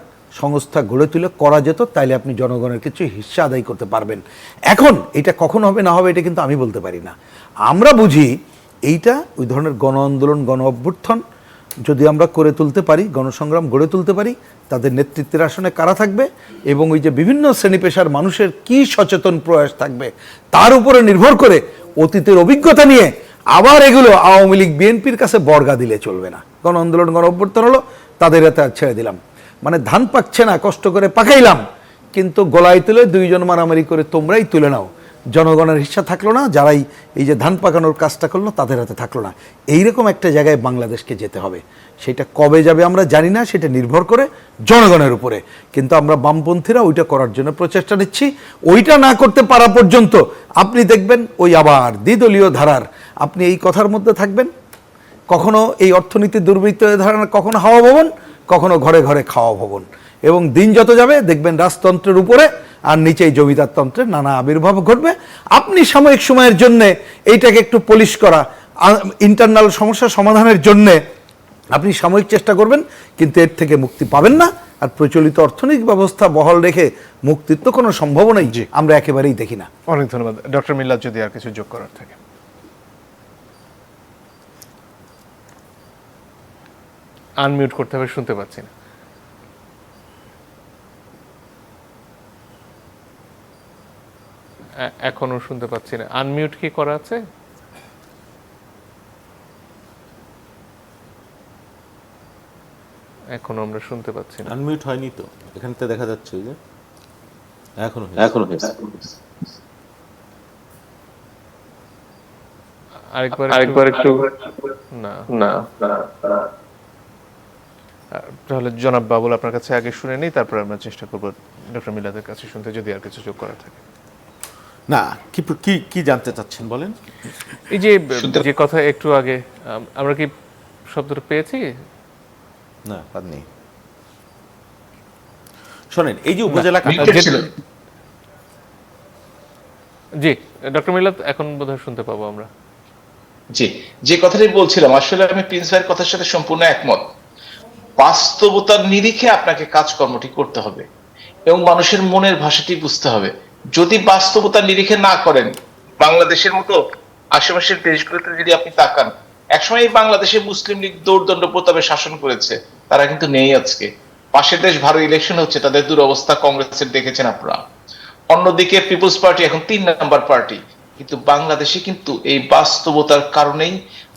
সংস্থা গড়ে তুলে করা যেত, তাইলে আপনি জনগণের কিছু হিস্সা আদায় করতে পারবেন। এখন এটা কখন হবে না হবে এটা কিন্তু আমি বলতে পারি না। আমরা বুঝি এইটা ওই ধরনের গণ আন্দোলন গণ অভ্যুত্থান যদি আমরা করে তুলতে পারি, গণসংগ্রাম গড়ে তুলতে পারি, তাদের নেতৃত্বের আসনে কারা থাকবে এবং ওই যে বিভিন্ন শ্রেণী পেশার মানুষের কি সচেতন প্রয়াস থাকবে, তার উপরে নির্ভর করে অতীতের অভিজ্ঞতা নিয়ে আবার এগুলো আওয়ামী লীগ বিএনপির কাছে বর্গা দিলে চলবে না। গণ আন্দোলন গণ অভ্যুত্থান হলো, তাদের হাতে ছেড়ে দিলাম, মানে ধান পাকছে না, কষ্ট করে পাকাইলাম, কিন্তু গলায় তুলে 2 জন মারামারি করে তোমরাই তুলে নাও, জনগণের হিস্সা থাকলো না, যারাই এই যে ধান পাকানোর কাজটা করলো তাদের হাতে থাকলো না। এইরকম একটা জায়গায় বাংলাদেশকে যেতে হবে। সেটা কবে যাবে আমরা জানি না, সেটা নির্ভর করে জনগণের উপরে। কিন্তু আমরা বামপন্থীরা ওইটা করার জন্য প্রচেষ্টা নিচ্ছি। ওইটা না করতে পারা পর্যন্ত আপনি দেখবেন ওই আবার দ্বিদলীয় ধারার আপনি এই কথার মধ্যে থাকবেন, কখনো এই অর্থনীতি দুর্বৃত্ত ধারণা, কখনো হাওয়া ভবন, কখনো ঘরে ঘরে খাওয়া ভবন। এবং দিন যত যাবে দেখবেন রাজতন্ত্রের উপরে আর নিচেই জমিদারতন্ত্রের নানা আবির্ভাব ঘটবে। আপনি সাময়িক সময়ের জন্যে এইটাকে একটু পলিশ করা, ইন্টারনাল সমস্যা সমাধানের জন্যে আপনি সাময়িক চেষ্টা করবেন, কিন্তু এর থেকে মুক্তি পাবেন না। আর প্রচলিত অর্থনৈতিক ব্যবস্থা বহাল রেখে মুক্তির তো কোনো সম্ভাবনাই আমরা একেবারেই দেখি না। অনেক ধন্যবাদ ডক্টর মিল্লাত, যদি আর কিছু যোগ করার থাকে। আনমিউট করতে হবে, শুনতে পাচ্ছি না। এখনো শুনতে পাচ্ছি না। আনমিউট কি করা আছে? এখনো আমরা শুনতে পাচ্ছি না। আনমিউট হয়নি তো, এখানতে দেখা যাচ্ছে ওই যে এখনো আরেকবার একটু না না। তাহলে জনাব বাবুল আপনার কাছে আগে শুনে নেই, তারপর আমরা চেষ্টা করবো ডক্টর মিলাদের কাছে শুনতে, যদি আর কিছু যোগ করা থাকে। না, কি কি কি জানতে চাচ্ছেন বলেন। এই যে কথা একটু আগে আমরা কি শব্দটা পেয়েছি? না, পাননি। শোনেন, এই যে উপজেলা জি ডক্টর মিলাদ এখন বোধহয় শুনতে পাবো আমরা। জি, যে কথাটি বলছিলাম, আসলে আমি প্রিন্স ভাইয়ের কথার সাথে সম্পূর্ণ একমত। বাস্তবতার নিরিখে আপনাকে কাজকর্মটি করতে হবে এবং মানুষের মনের ভাষাটি বুঝতে হবে। যদি বাস্তবতার নিরিখে না করেন, বাংলাদেশের মতো আশেপাশের দেশগুলোতে যদি আপনি তাকান, একসময় এই বাংলাদেশে মুসলিম লীগ দৌর্দণ্ড প্রতাপে শাসন করেছে, তারা কিন্তু নেই আজকে। পাশের দেশ ভারত ইলেকশন হচ্ছে, তাদের দুরবস্থা কংগ্রেসের দেখেছেন আপনারা। অন্যদিকে পিপলস পার্টি এখন 3 নাম্বার পার্টি। কিন্তু বাংলাদেশে কিন্তু এই বাস্তবতার কারণেই,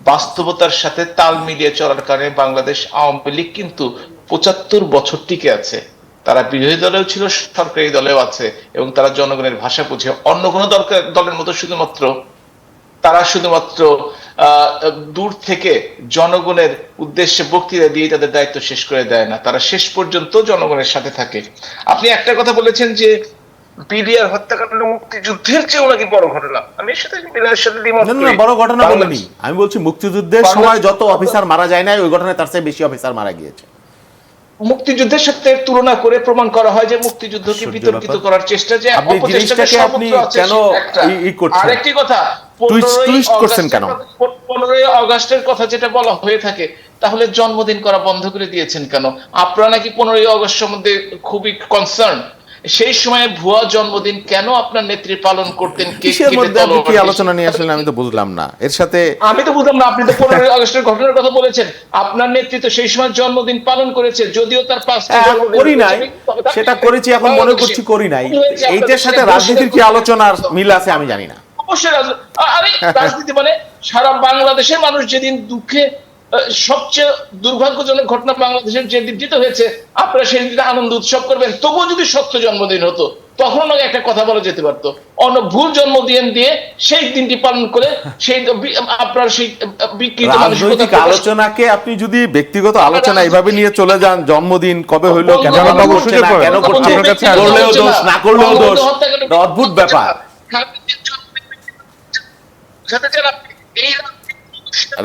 বাস্তবতার সাথে তাল মিলিয়ে চলার কারণে বাংলাদেশ আওয়ামী লীগ কিন্তু 75 বছর টিকে আছে। তারা বিরোধী দলেও ছিল, সরকারি দলেও আছে, এবং তারা জনগণের ভাষা বুঝে। অন্য কোনো দলের মতো তারা শুধুমাত্র দূর থেকে জনগণের উদ্দেশ্যে বক্তৃতা দিয়ে তাদের দায়িত্ব শেষ করে দেয় না, তারা শেষ পর্যন্ত জনগণের সাথে থাকে। আপনি একটা কথা বলেছেন যে বিডিআর হত্যাকাণ্ড মুক্তিযুদ্ধের চেয়েও নাকি বড় ঘটনা। আমি এর সাথে বিডিআর সাথে দ্বিমত করি। না, বড় ঘটনা বলিনি, আমি বলছি মুক্তিযুদ্ধের সময় যত অফিসার মারা যায় না, ওই ঘটনায় তার চেয়ে বেশি অফিসার মারা গিয়েছে। মুক্তিযুদ্ধের সাথে তুলনা করে প্রমাণ করা হয় যে মুক্তিযুদ্ধকে বিতর্কিত করার চেষ্টা, যে জিনিসটাকে আপনি কেন ই করছেন? আরেকটি কথা, টুইস্ট করছেন কেন? 15ই আগস্টের কথা যেটা বলা হয়ে থাকে, তাহলে জন্মদিন করা বন্ধ করে দিয়েছেন কেন? আপনারা নাকি 15ই আগস্ট সম্বন্ধে খুবই কনসার্ন। সেই সময় ভুয়া জন্মদিন কেন আপনার নেত্রী পালন করতেন? কি আলোচনা নিয়ে আসলেন আমি তো বুঝলাম না। এর সাথে আমি তো বুঝলাম না। আপনি তো 15ই আগস্টের ঘটনার কথা বলেছেন, আপনার নেত্রী তো সেই সময় জন্মদিন পালন করেছে, যদিও তার 5টি জন্মদিন করি নাই, সেটা করেছি, এখন মনে করছি করি নাই। এইটার সাথে রাজনীতির কি আলোচনার মিল আছে আমি জানি না। অবশ্যই রাজনীতি মানে সারা বাংলাদেশের মানুষ যেদিন দুঃখে, সবচেয়ে দুর্ভাগ্যজনক ঘটনা বাংলাদেশের যে দিন হয়েছে, আপনারা সেই দিনটা আনন্দ উৎসব করবেন। তবুও যদি সত্য জন্মদিন হতো, তখন একটা কথা বলা যেতে পারতো। অন্য ভুল জন্মদিন দিয়ে সেই দিনটি পালন করে সেই আপনার সেই বিকৃত রাজনৈতিক আলোচনাকে আপনি যদি ব্যক্তিগত আলোচনা এইভাবে নিয়ে চলে যান, জন্মদিন কবে হইলো, কেন করছে, করলেও দোষ, না করলেও দোষ, অদ্ভুত ব্যাপার।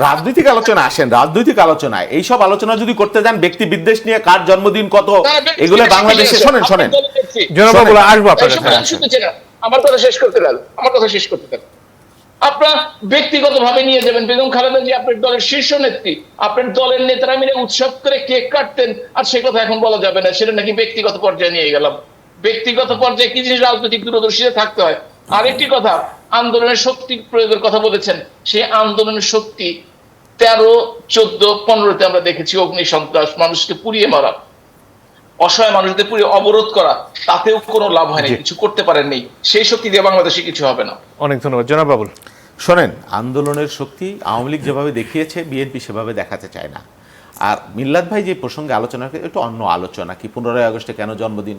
রাজনৈতিক আলোচনা আসেন, রাজনৈতিক আলোচনায় এইসব আলোচনা যদি করতে যান ব্যক্তি বিদ্বেষ নিয়ে, কার জন্মদিন কত, এগুলো বাংলাদেশে শোনেন আমার কথা শেষ করতে দেন। আপনারা ব্যক্তিগতভাবে নিয়ে যাবেন। বেগম খালেদা জি আপনার দলের শীর্ষ নেত্রী, আপনার দলের নেতারা মিলে উৎসব করে কেক কাটতেন, আর সে কথা এখন বলা যাবে না, সেটা নাকি ব্যক্তিগত পর্যায়ে নিয়ে গেলাম। ব্যক্তিগত পর্যায়ে কি জিনিস রাজনৈতিক দূরদর্শিতা থাকতে হয়। আরেকটি কথা, আন্দোলনের শক্তি প্রয়োগের কথা বলেছেন, সেই আন্দোলনের শক্তি 13, 14, 15-তে আমরা দেখেছি। অগ্নি সন্ত্রাস, মানুষকে পুড়িয়ে মারা, অসহায় মানুষদের পুড়িয়ে অবরোধ করা, তাতেও কোনো লাভ হয়নি, কিছু করতে পারেননি। সেই শক্তি দিয়ে বাংলাদেশে কিছু হবে না। অনেক ধন্যবাদ জনাব বাবুল। শোনেন, আন্দোলনের শক্তি আওয়ামী লীগ যেভাবে দেখিয়েছে, বিএনপি সেভাবে দেখাতে চায় না। আর মিল্লাত ভাই যে প্রসঙ্গে আলোচনা করে, একটু অন্য আলোচনা, কি 15ই আগস্টে কেন জন্মদিন,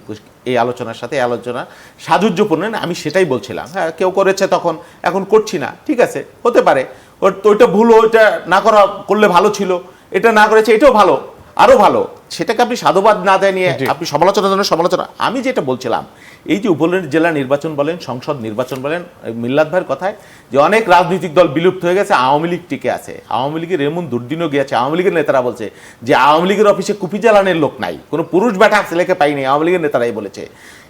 এই আলোচনার সাথে এই আলোচনা সাধুর্যপূর্ণ না, আমি সেটাই বলছিলাম। হ্যাঁ, কেউ করেছে তখন, এখন করছি না, ঠিক আছে, হতে পারে ওইটা ভুল, ওইটা না করলে ভালো ছিল, এটা না করেছে এটাও ভালো, আরো ভালো, সেটাকে আপনি সাধুবাদ না দেয় নিয়ে আপনি সমালোচনার জন্য সমালোচনা। আমি যেটা বলছিলাম, এই যে উপজেলা নির্বাচন বলেন, সংসদ নির্বাচন বলেন, মিল্লাত ভাইয়ের কথায় যে অনেক রাজনৈতিক দল বিলুপ্ত হয়ে গেছে, আওয়ামী লীগ টিকে আছে। আওয়ামী লীগের এমন দুর্দিনও গিয়েছে, আওয়ামী লীগের নেতারা বলছে যে আওয়ামী লীগের অফিসে কুপি জ্বালানের লোক নাই, কোনো পুরুষ ব্যাটা ছেলেকে পাইনি, আওয়ামী লীগের নেতারাই বলেছে।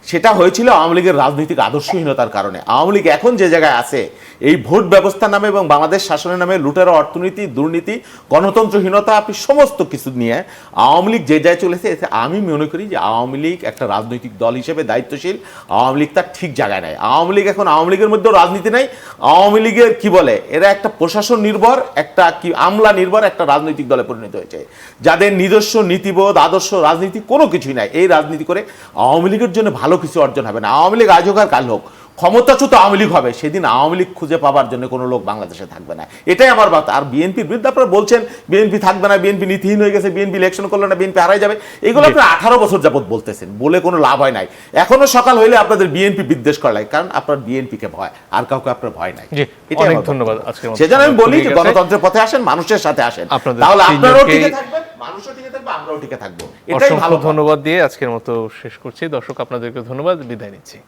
সেটা হয়েছিল আওয়ামী লীগের রাজনৈতিক আদর্শহীনতার কারণে। আওয়ামী লীগ এখন যে জায়গায় আছে, এই ভোট ব্যবস্থার নামে এবং বাংলাদেশ শাসনের নামে লুটেরা অর্থনীতি, দুর্নীতি, গণতন্ত্রহীনতা, আপনি সমস্ত কিছু নিয়ে আওয়ামী লীগ যে জায়গায় চলেছে, এতে আমি মনে করি যে আওয়ামী লীগ একটা রাজনৈতিক দল হিসেবে দায়িত্বশীল। আওয়ামী লীগ তার ঠিক জায়গায় নাই। আওয়ামী লীগ এখন, আওয়ামী লীগের মধ্যেও রাজনীতি নাই। আওয়ামী লীগের কি বলে, এরা একটা প্রশাসন নির্ভর, একটা কি আমলা নির্ভর একটা রাজনৈতিক দলে পরিণত হয়েছে, যাদের নিজস্ব নীতিবোধ, আদর্শ, রাজনীতি কোনো কিছুই নাই। এই রাজনীতি করে আওয়ামী লীগের জন্য ভালো কিছু অর্জন হবে না। আওয়ামী লীগ আজ হোক আর কাল হোক, ক্ষমতাচ্যুত আওয়ামী লীগ হবে, সেদিন আওয়ামী লীগ খুঁজে পাওয়ার জন্য কোনো লোক বাংলাদেশে থাকবে না। এটাই আমার বার্তা। আর বিএনপির বিরুদ্ধে আপনারা বলছেন বিএনপি থাকবে না, বিএনপি নীতিহীন হয়ে গেছে, বিএনপি ইলেকশন করলো না, বিএনপি হারাই যাবে, এগুলো আপনারা 18 বছর যাবত বলতেছেন, বলে কোনো লাভ হয় নাই। এখনো সকাল হইলে আপনাদের বিএনপি বিদ্বেষ করা লাগে, কারণ আপনার বিএনপিকে ভয়, আর কাউকে আপনার ভয় নাই। জি, এটাই অনেক আমার ধন্যবাদ। বক্তব্য। আজকের মতো সেজন্য আমি বলি ঠিক যে আছে। গণতন্ত্রের পথে আসেন, মানুষের সাথে আসেন, আপনাদের তাহলে আপনারাও তিনজনকেই টিকে থাকবেন, মানুষও টিকে থাকবে, আমরাও টিকে থাকবো। এটাই অসংখ্য ভালো। ধন্যবাদ দিয়ে আজকের মতো শেষ করছি। দর্শক, আপনাদেরকে ধন্যবাদ, বিদায় নিচ্ছি।